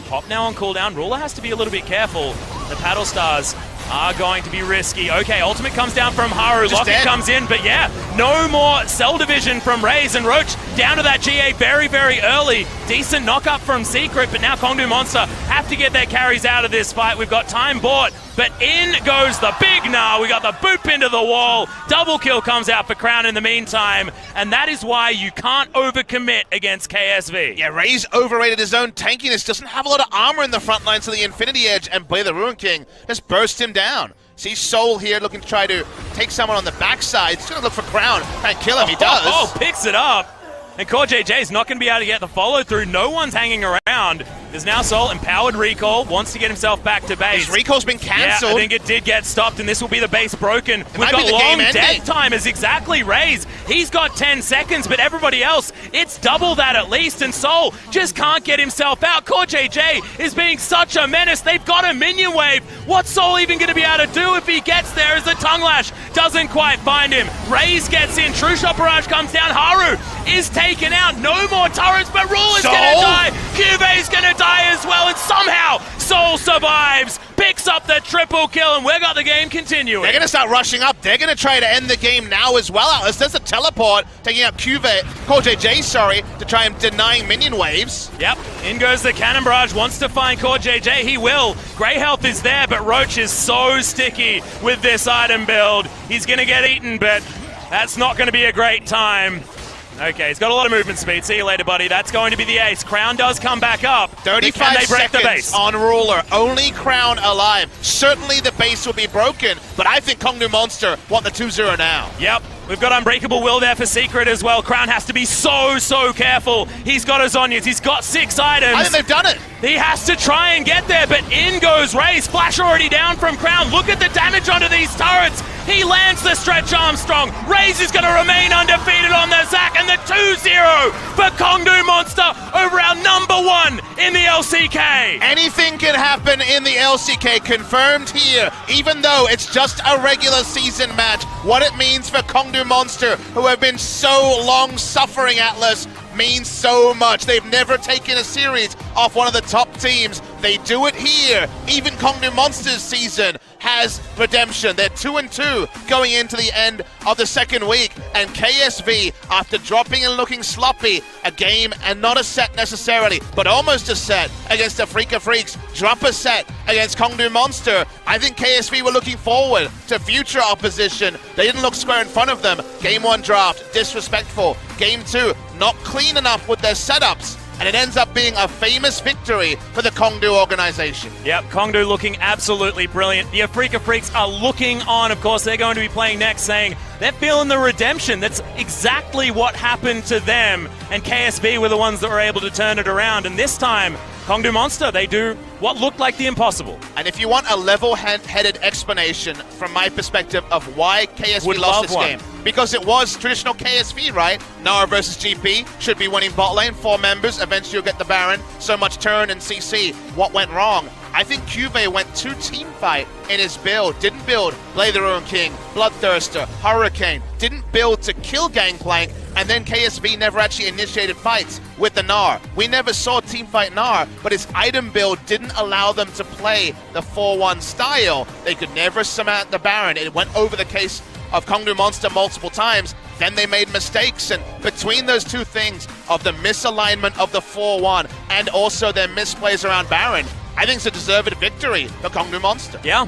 Hop now on cooldown. Ruler has to be a little bit careful. The Paddle Stars are going to be risky. Okay, ultimate comes down from Haru. Locket comes in, but yeah, no more cell division from Raze, and Roach down to that GA very, very early. Decent knock up from Secret, but now Kongdoo Monster have to get their carries out of this fight. We've got time bought, but in goes the big nah. We got the boot pin to the wall. Double kill comes out for Crown in the meantime, and that is why you can't overcommit against KSV. Yeah, Raze overrated his own tankiness. Doesn't have a lot of armor in the front lines to the Infinity Edge, and Blade the Ruin King just burst him down. See Soul here looking to try to take someone on the backside. He's going to look for Crown and kill him. He does. Oh, picks it up. And Core JJ's not going to be able to get the follow through. No one's hanging around. There's now Soul, empowered recall, wants to get himself back to base. His recall's been cancelled. Yeah, I think it did get stopped, and this will be the base broken. We've got long death timers, exactly. Raze, he's got 10 seconds, but everybody else, it's double that at least, and Soul just can't get himself out. Core JJ is being such a menace. They've got a minion wave. What's Soul even going to be able to do if he gets there as the Tongue Lash doesn't quite find him? Raze gets in, True Shot Barrage comes down, Haru is taken out. No more turrets, but Ruler's going to die. QV's going to die as well, and somehow Soul survives, picks up the triple kill, and we've got the game continuing. They're going to start rushing up. They're going to try to end the game now as well. Atlas, there's a teleport taking out Core JJ, to try and denying minion waves. Yep, in goes the Cannon Barrage, wants to find Core JJ. He will. Grey Health is there, but Roach is so sticky with this item build. He's going to get eaten, but that's not going to be a great time. Okay, he's got a lot of movement speed. See you later, buddy. That's going to be the ace. Crown does come back up. 35 seconds on Ruler. Only Crown alive. Certainly the base will be broken, but I think Kongdoo Monster want the 2-0 now. Yep. We've got Unbreakable Will there for Secret as well. Crown has to be so careful. He's got his Zhonya's. He's got 6 items. I think they've done it. He has to try and get there, but in goes Raze. Flash already down from Crown. Look at the damage onto these turrets. He lands the Stretch Armstrong. Raze is going to remain undefeated on the Zac, and the 2-0 for Kongdoo Monster over our #1 in the LCK. Anything can happen in the LCK, confirmed here. Even though it's just a regular season match, what it means for Kongdoo Monster, who have been so long suffering, Atlas, means so much. They've never taken a series off one of the top teams. They do it here. Even Kongdoo Monster's season has redemption. They're 2-2 going into the end of the second week, and KSV, after dropping and looking sloppy, a game and not a set necessarily, but almost a set against the Freaka Freaks, drop a set against Kongdoo Monster. I think KSV were looking forward to future opposition. They didn't look square in front of them. Game 1 draft, disrespectful. Game 2, not clean enough with their setups, and it ends up being a famous victory for the Kongdoo organization. Yep, Kongdoo looking absolutely brilliant. The Freaka Freaks are looking on. Of course, they're going to be playing next, saying they're feeling the redemption. That's exactly what happened to them, and KSV were the ones that were able to turn it around. And this time, Kongdoo Monster, they do what looked like the impossible. And if you want a level-headed explanation from my perspective of why KSV lost this game, because it was traditional KSV, right? Nara versus GP, should be winning bot lane, 4 members, eventually you'll get the Baron, so much turn and CC. What went wrong? I think QV went too team fight in his build. Didn't build Blade the Ruin King, Bloodthirster, Hurricane. Didn't build to kill Gangplank, and then KSV never actually initiated fights with the Gnar. We never saw team fight Gnar, but his item build didn't allow them to play the 4-1 style. They could never surmount the Baron. It went over the case of Kongdoo Monster multiple times. Then they made mistakes, and between those two things of the misalignment of the 4-1 and also their misplays around Baron, I think it's a deserved victory for Kongdoo Monster. Yeah.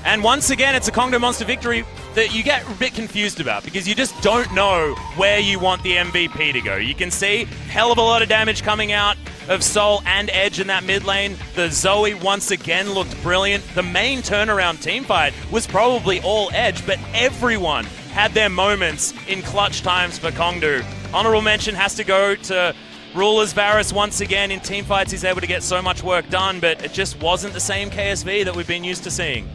And once again, it's a Kongdoo Monster victory that you get a bit confused about because you just don't know where you want the MVP to go. You can see hell of a lot of damage coming out of Soul and Edge in that mid lane. The Zoe once again looked brilliant. The main turnaround teamfight was probably all Edge, but everyone had their moments in clutch times for Kongdoo. Honorable mention has to go to Rulers Varus once again. In teamfights, he's able to get so much work done, but it just wasn't the same KSV that we've been used to seeing.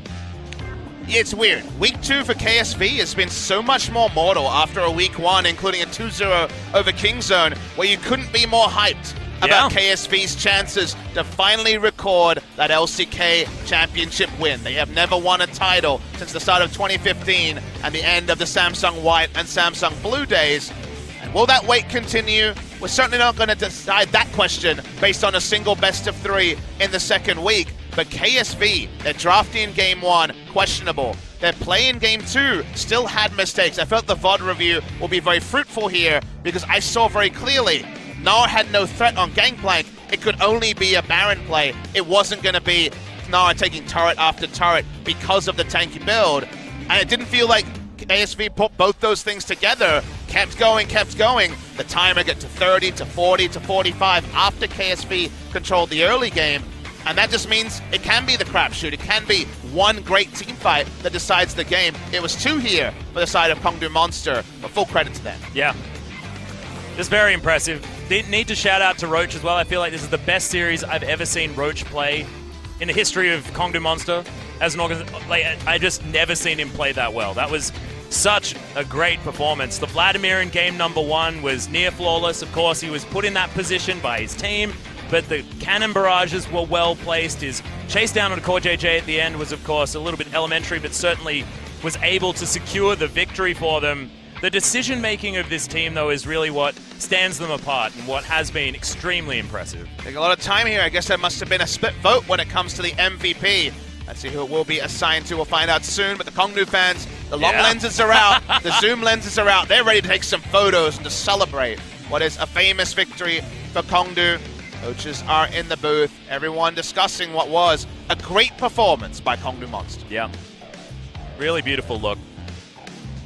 Yeah, it's weird. Week 2 for KSV has been so much more mortal after a week 1, including a 2-0 over Kingzone, where you couldn't be more hyped about KSV's chances to finally record that LCK championship win. They have never won a title since the start of 2015 and the end of the Samsung White and Samsung Blue days. And will that wait continue? We're certainly not going to decide that question based on a single best of 3 in the second week. But KSV, their drafting in Game 1, questionable. Their play in Game 2 still had mistakes. I felt the VOD review will be very fruitful here because I saw very clearly Nara had no threat on Gangplank. It could only be a Baron play. It wasn't going to be Nara taking turret after turret because of the tanky build. And it didn't feel like KSV put both those things together. Kept going. The timer got to 30, to 40, to 45 after KSV controlled the early game. And that just means it can be the crapshoot. It can be one great team fight that decides the game. It was 2 here for the side of Kongdoo Monster, but full credit to them. Yeah. Just very impressive. Need to shout out to Roach as well. I feel like this is the best series I've ever seen Roach play in the history of Kongdoo Monster. As an organization, I just never seen him play that well. That was such a great performance. The Vladimir in game number 1 was near flawless. Of course, he was put in that position by his team, but the cannon barrages were well placed. His chase down on Core JJ at the end was, of course, a little bit elementary, but certainly was able to secure the victory for them. The decision-making of this team, though, is really what stands them apart and what has been extremely impressive. Taking a lot of time here. I guess there must have been a split vote when it comes to the MVP. Let's see who it will be assigned to. We'll find out soon. But the Kongdoo fans, the long lenses are out. The zoom lenses are out. They're ready to take some photos and to celebrate what is a famous victory for Kongdoo. Coaches are in the booth. Everyone discussing what was a great performance by Kongdoo Monster. Yeah. Really beautiful look.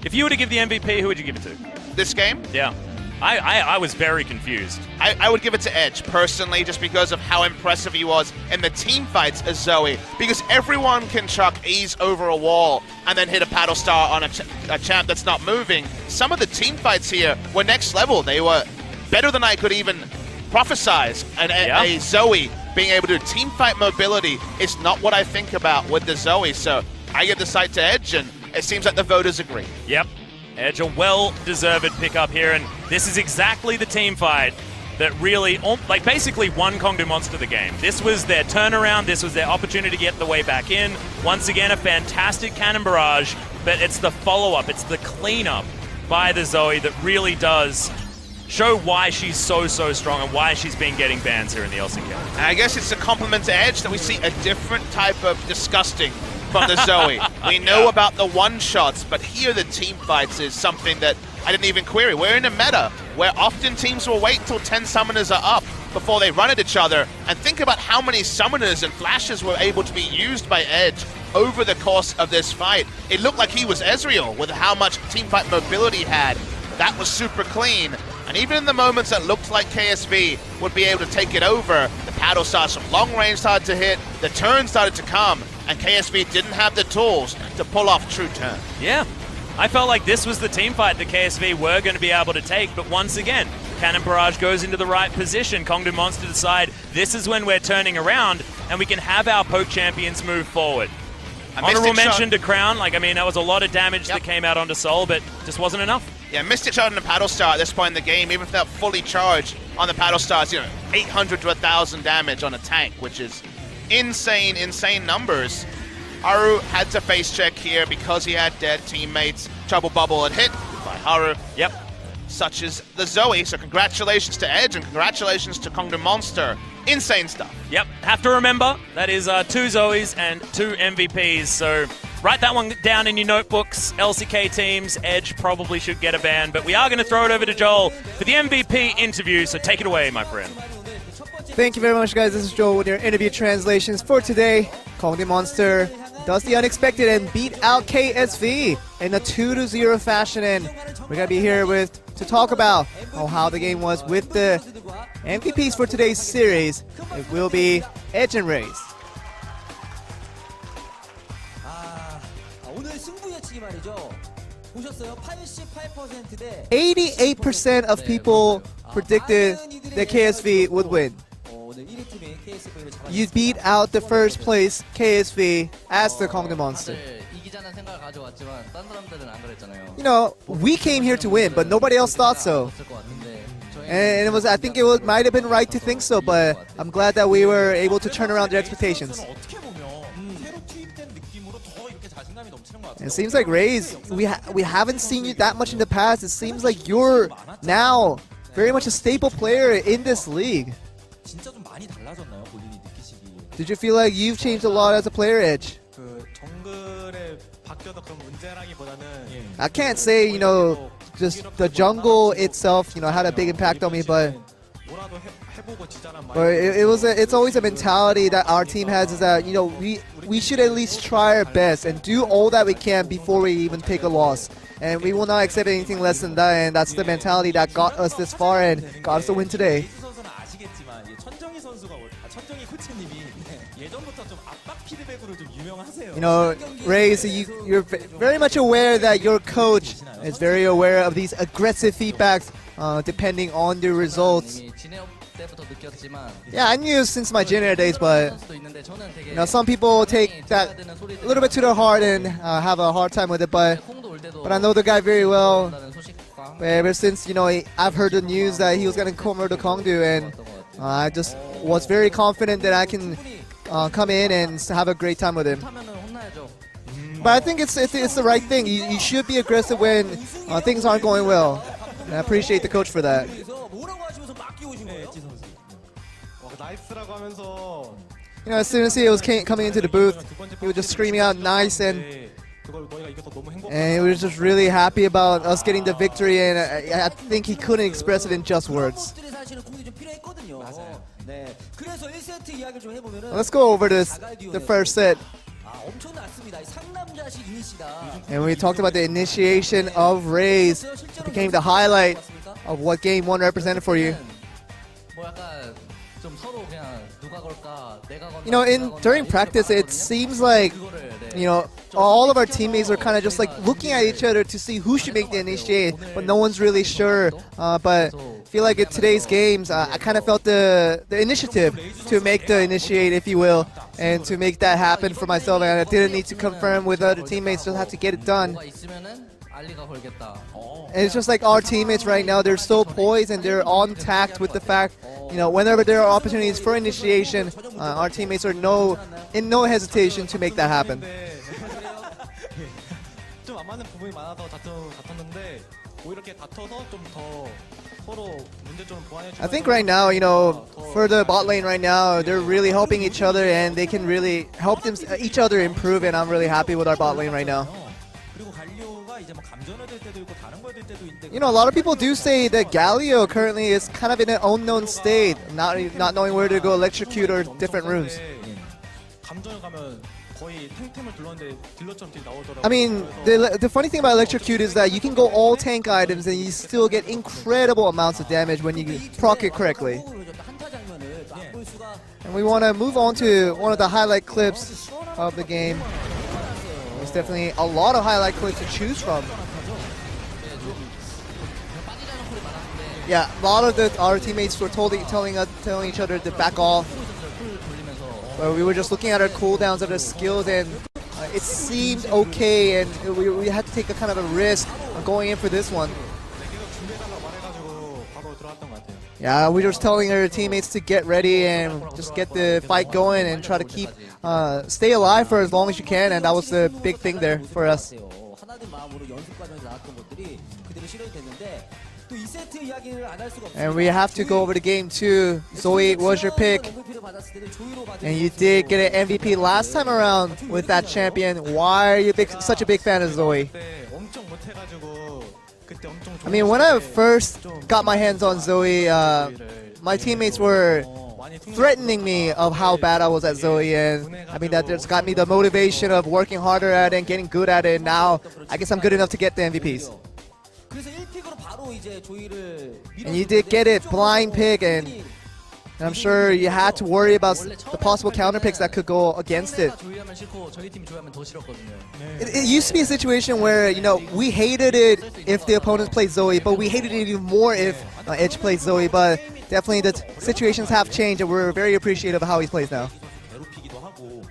If you were to give the MVP, who would you give it to? This game? Yeah. I was very confused. I would give it to Edge, personally, just because of how impressive he was in the team fights as Zoe. Because everyone can chuck ease over a wall and then hit a paddle star on a champ that's not moving. Some of the team fights here were next level. They were better than I could even prophesize. And a Zoe being able to do team fight mobility is not what I think about with the Zoe. So I give the site to Edge, and it seems like the voters agree. Yep. Edge, a well-deserved pickup here, and this is exactly the team fight that really, basically won Kongdoo Monster the game. This was their turnaround, this was their opportunity to get the way back in. Once again, a fantastic cannon barrage, but it's the follow-up, it's the cleanup by the Zoe that really does show why she's so strong and why she's been getting bans here in the LCK. And I guess it's a compliment to Edge that we see a different type of disgusting from the Zoe. We know about the one-shots, but here the team fights is something that I didn't even query. We're in a meta where often teams will wait until 10 summoners are up before they run at each other, and think about how many summoners and flashes were able to be used by Edge over the course of this fight. It looked like he was Ezreal with how much teamfight mobility he had. That was super clean. And even in the moments that looked like KSV would be able to take it over, the paddle stars from long range started to hit, the turn started to come, and KSV didn't have the tools to pull off true turn. Yeah, I felt like this was the team fight that KSV were going to be able to take, but once again, Cannon Barrage goes into the right position. Kongdoo Monster decide this is when we're turning around and we can have our poke champions move forward. Honorable mention to Crown, that was a lot of damage that came out onto Soul, but just wasn't enough. Yeah, Mystic Shot on the paddle star at this point in the game, even if they're fully charged on the paddle stars, 800 to 1,000 damage on a tank, which is insane numbers. Haru had to face check here because he had dead teammates. Trouble Bubble had hit by Haru. Yep. Such as the Zoe, so congratulations to Edge and congratulations to Kongdoo Monster. Insane stuff. Yep, have to remember, that is 2 Zoes and 2 MVPs, so write that one down in your notebooks. LCK teams, Edge probably should get a ban, but we are going to throw it over to Joel for the MVP interview, so take it away, my friend. Thank you very much, guys. This is Joel with your interview translations for today. Kongdoo Monster does the unexpected and beat out KSV in a 2-0 fashion, and we're going to be here to talk about how the game was with the MVPs for today's series. It will be Edge and Raze. 오늘 승부 예측이 말이죠. 보셨어요? 88% 대 88% of people predicted that KSV would win. 네, 1위 팀인 KSV를 잡아. You beat out the first place KSV as the Kongdoo Monster. 다들 이기자는 생각을 가져왔지만 딴 사람들은 안 그랬잖아요. You know, we came here to win, but nobody else thought so. 없을 것 같은데 저희는 And it was, I think it was, might have been right to think so, but I'm glad that we were able to turn around their expectations. 어떻게 보면 새로 투입된 느낌으로 더 이렇게 자신감이 넘치는 것 같아요. It seems like Raze, we haven't seen you that much in the past. It seems like you're now very much a staple player in this league. 진짜 좀 많이 달라졌나요? 본인이 느끼시기에. Did you feel like you've changed a lot as a player, Edge? 그 정글에 바뀌어서 그런 문제라기보다는 I can't say, you know, just the jungle itself, you know, had a big impact on me, but 뭐라도 해보고 지자란 말. but it's always a mentality that our team has, is that, you know, we should at least try our best and do all that we can before we even take a loss. And we will not accept anything less than that, and that's the mentality that got us this far and got us the win today. 이수 선수는 아시겠지만 천정희 선수가 천정희 코치님이 예전부터 좀 압박 피드백으로 좀 유명하세요. You know, Raze, you're very much aware that your coach is very aware of these aggressive feedbacks depending on the results. 이미 진해업 때부터 느꼈지만 Yeah, I knew since my junior days, but 선수도 있는데 저는 되게 you know, some people take that a little bit to their heart and have a hard time with it. But 콩도 올 때도 I know the guy very well. 온다는 소식과 Ever since, you know, I've heard the news that he was going to come over to Kongdoo, and I just was very confident that I can come in and have a great time with him. 하면은 혼나야죠. But I think it's the right thing. You should be aggressive when things aren't going well. And I appreciate the coach for that. 그래서 뭐라고 하시면서 맡기오신 거예요? 엣지 선수. 나이스라고 하면서 You know, as soon as he was coming into the booth, he was just screaming out nice, and 그걸 너희가 이겨서 너무 행복하다. he was just really happy about us getting the victory, and I think he couldn't express it in just words. 것들이 사실은 공이 좀 필요했거든요. 네. 그래서 1세트 이야기를 좀 해보면은 Let's go over the first set. 엄청났습니다. 이 상남자식 이니시다. And we talked about the initiation of Raze. It became the highlight of what Game 1 represented for you. 뭐 약간 좀 서로 그냥 누가 걸까 내가 건다. You know, during practice, it seems like, you know, all of our teammates are kind of just like looking at each other to see who should make the initiate, but no one's really sure. But I feel like in today's games, I kind of felt the initiative to make the initiate, if you will, and to make that happen for myself. And I didn't need to confirm with other teammates, just have to get it done. 뭐가 있으면은 알리가 걸겠다. And it's just like our teammates right now, they're so poised and they're on tact with the fact, you know, whenever there are opportunities for initiation, our teammates are in no hesitation to make that happen. 좀 안 맞는 부분이 많아서 다퉜는데 오히려 이렇게 다퉈서 좀 더 서로 문제점을 보완해 주면서 I think right now, you know, for the bot lane right now, they're really helping each other and they can really help each other improve, and I'm really happy with our bot lane right now. 그리고 갈리오가 이제 뭐 감전을 될 때도 있고 다른 걸 될 때도 있는데 You know, a lot of people do say that Galio currently is kind of in an unknown state, not knowing where to go electrocute or different rooms. 감전을 가면 거의 탱템을 둘렀는데 딜러처럼 딜 나오더라고요. I mean, the funny thing about electrocute is that you can go all tank items and you still get incredible amounts of damage when you proc it correctly. 한타 장면을 볼 수가 And we want to move on to one of the highlight clips of the game. There's definitely a lot of highlight clips to choose from. Yeah, a lot of our teammates were telling each other to back off. But we were just looking at our cooldowns of the skills, and it seemed okay, and we had to take a kind of a risk of going in for this one. Yeah, we were just telling our teammates to get ready and just get the fight going and try to stay alive for as long as you can, and that was the big thing there for us. 하나된 마음으로 연습 과정에서 나왔던 것들이 그대로 실현이 됐는데 또 2세트 이야기를 안 할 수가 없어요. And we have to go over to game 2. Zoe was your pick, and you did get an MVP last time around with that champion. Why are you such a big fan of Zoe? 엄청 못해가지고 그때 엄청 I mean, when I first got my hands on Zoe, my teammates were threatening me of how bad I was at Zoe, and I mean that just got me the motivation of working harder at it and getting good at it. Now I guess I'm good enough to get the MVPs. 그래서 1픽으로 바로 이제 조이를 And you did get it, blind pick, and I'm sure you had to worry about the possible counter picks that could go against it. 조이하면 싫고 저희 팀이 조회하면 더 싫었거든요. It used to be a situation where, you know, we hated it if the opponents played Zoe, but we hated it even more if Edge played Zoe. But definitely the situations have changed, and we're very appreciative of how he plays now. 괴롭히기도 하고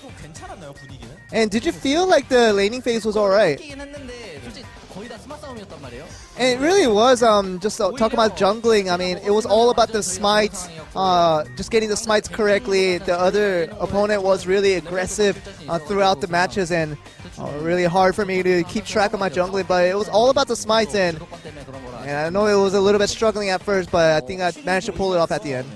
좀 괜찮았나요 분위기는? And did you feel like the laning phase was alright? 이긴 했는데 솔직히 거의 다 스마 싸움이었단 말이에요. And it really was, just talking about jungling, I mean, it was all about the smites, just getting the smites correctly. The other opponent was really aggressive throughout the matches, and really hard for me to keep track of my jungling, but it was all about the smites, and I know it was a little bit struggling at first, but I think I managed to pull it off at the end.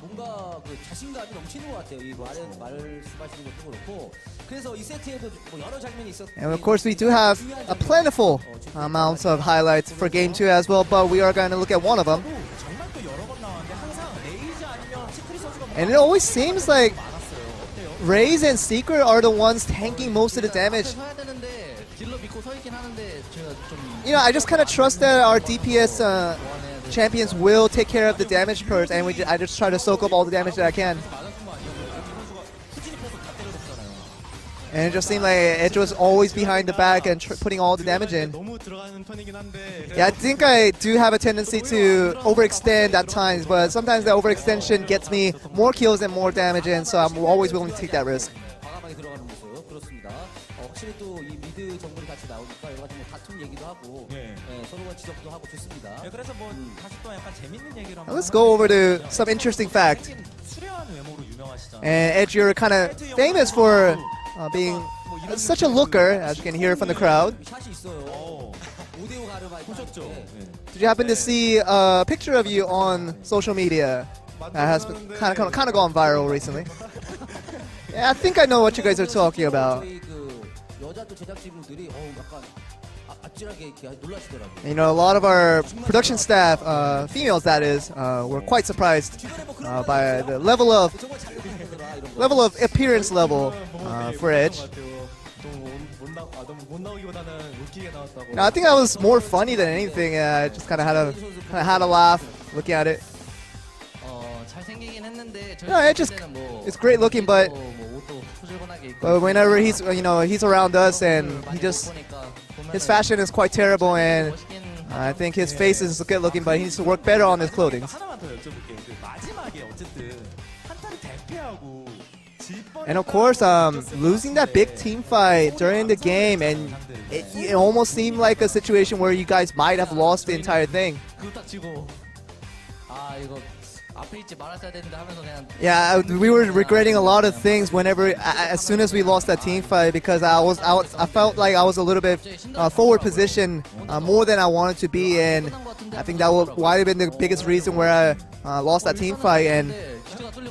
뭔가 그 자신감이 넘치는 것 같아요. 이 말씀하시는 것도 그렇고. 그래서 이 세트에도 뭐 여러 장면이 있었. And of course, we do have a plentiful amounts of highlights for Game 2 as well, but we are going to look at one of them. 정말 또 여러 번 나왔는데 항상 레이즈 아니면 시크릿 선수가 And it always seems like Raze and Secret are the ones tanking most of the damage. 서야 되는데 딜러 믿고 서 있긴 하는데 제가 좀 You know, I just kind of trust that our DPS champions will take care of the damage first, and I just try to soak up all the damage that I can. And it just seemed like Edge was always behind the back and putting all the damage in. 너무 들어가는 편이긴 한데. Yeah, I think I do have a tendency to overextend at times, but sometimes the overextension gets me more kills and more damage in, so I'm always willing to take that risk. 과감하게 들어가는 모습 그렇습니다. 확실히 또 이 미드 정글이 같이 나오니까 여러 가지 뭐 다툼 얘기도 하고 서로가 지적도 하고 좋습니다. 그래서 뭐 다시 또 약간 재밌는 얘기를 Now let's go over to some interesting fact. 수려한 외모로 유명하시잖아요. And Edge, you're kind of famous for being such a looker, as you can hear from the crowd. 샷이 있어요. 5대5 가르마 보셨죠? Did you happen to see a picture of you on social media that has kind of gone viral recently? Yeah, I think I know what you guys are talking about. 저희 그 여자 또 제작진분들이 약간 아찔하게 이렇게 놀라시더라고요. You know, a lot of our production staff, females that is, were quite surprised by the level of appearance level for Edge. 너무 못 나오기보다는 웃기게 나왔다고. You know, I think I was more funny than anything. I just kind of had a laugh looking at it. 잘생기긴 했는데 저희 No, Edge is 때는 뭐 it's great looking, but 뭐 옷도 후줄근하게 입고 but whenever he's he's around us, and his fashion is quite terrible, and I think his face is good looking, but he needs to work better on his clothing. 하나만 더 여쭤볼게요. 그 마지막에 어쨌든 한타를 대패하고 And of course, losing that big team fight during the game, and it almost seemed like a situation where you guys might have lost the entire thing. 그거 딱 치고 아 이거 앞에 있지 말았어야 되는데 하면서 그냥 Yeah, we were regretting a lot of things whenever, as soon as we lost that team fight, because I felt like I was a little bit forward position more than I wanted to be, and I think that might have been the biggest reason where I lost that team fight, and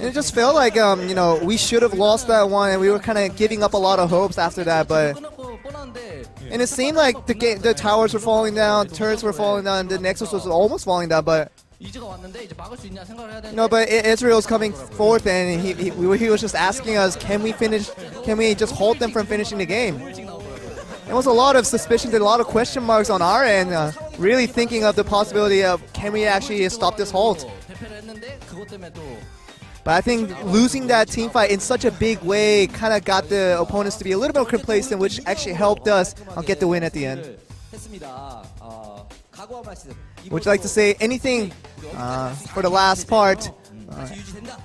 it just felt like you know, we should have lost that one, and we were kind of giving up a lot of hopes after that, but. 끝났고 뻔한데 And it seemed like the towers were falling down, the turrets were falling down, the Nexus was almost falling down, but 이즈가 왔는데 이제 막을 수 있냐 생각을 해야 되는데 you know, but Israel's coming forth, and he was just asking us, can we just hold them from finishing the game? There was a lot of suspicions and a lot of question marks on our end, really thinking of the possibility of, can we actually stop this halt? 대패를 했는데 그것 때문에 또 But I think losing that team fight in such a big way kind of got the opponents to be a little bit complacent, which actually helped us get the win at the end. 했습니다. 각오한 말씀. Would you like to say anything for the last part 다시 유지된다.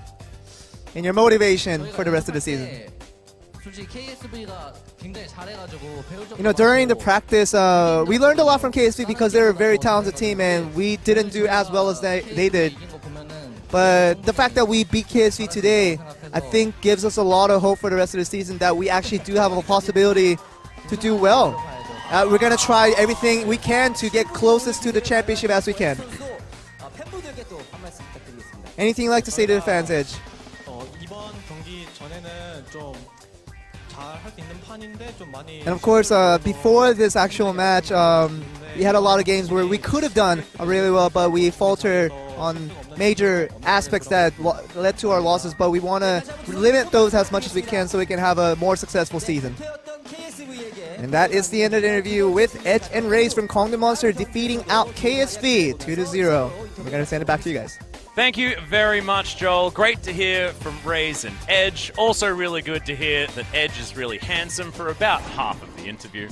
in your motivation for the rest of the season? 솔직히 KSV가 굉장히 잘해가지고 배울 점도 You know, during the 많고 practice, we learned a lot from KSV because they're a very talented team, and we didn't do as well as they did. 이긴 거 보면은 But the fact that we beat KSV today, I think gives us a lot of hope for the rest of the season that we actually do have a possibility to do well. We're going to try everything we can to get closest to the championship as we can. 팬분들께 또 한 말씀 부탁드리겠습니다. Anything you'd like to say to the fans, Edge? 이번 경기 전에는 좀 잘 할 수 있는 판인데 좀 많이. And of course, before this actual match, we had a lot of games where we could have done really well, but we faltered on major aspects that led to our losses. But we want to limit those as much as we can so we can have a more successful season. And that is the end of the interview with Edge and Raze from Kongdoo Monster defeating out KSV 2-0. We're going to send it back to you guys. Thank you very much, Joel. Great to hear from Raze and Edge. Also really good to hear that Edge is really handsome for about half of the interview.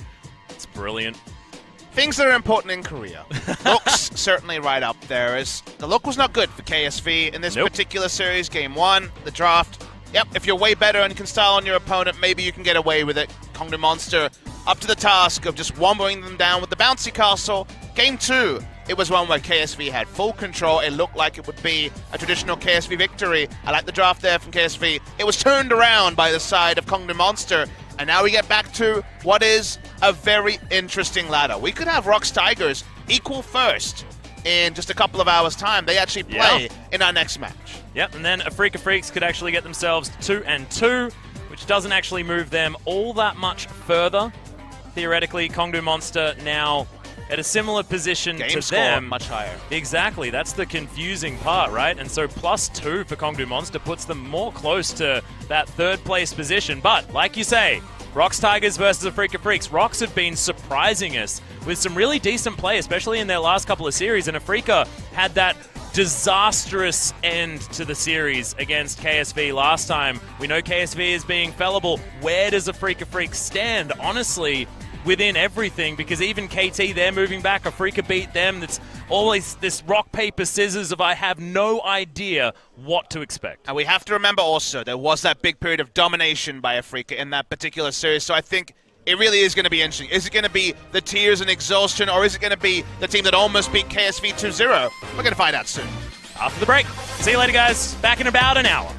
It's brilliant. Things that are important in Korea. Looks certainly right up there. As the look was not good for KSV in this particular series. Game 1, the draft. Yep, if you're way better and can style on your opponent, maybe you can get away with it. Kongdoo Monster up to the task of just wombling them down with the bouncy castle. Game 2, it was one where KSV had full control. It looked like it would be a traditional KSV victory. I like the draft there from KSV. It was turned around by the side of Kongdoo Monster. And now we get back to what is a very interesting ladder. We could have Rox Tigers equal first in just a couple of hours' time. They actually play in our next match. Yep, and then Afrika Freaks could actually get themselves 2-2, which doesn't actually move them all that much further. Theoretically, Kongdoo Monster now at a similar position Game to them. much higher. Exactly, that's the confusing part, right? And so +2 for Kongdoo Monster puts them more close to that third place position. But, like you say, Rox Tigers versus Afrika Freaks. Rox have been surprising us with some really decent play, especially in their last couple of series, and Afrika had that disastrous end to the series against KSV last time. We know KSV is being fallible. Where does Afrika Freaks stand? Honestly, within everything, because even KT, they're moving back. Afrika beat them. It's always this rock, paper, scissors of I have no idea what to expect. And we have to remember also, there was that big period of domination by Afrika in that particular series, so I think it really is going to be interesting. Is it going to be the tears and exhaustion, or is it going to be the team that almost beat KSV 2-0? We're going to find out soon. After the break. See you later, guys. Back in about an hour.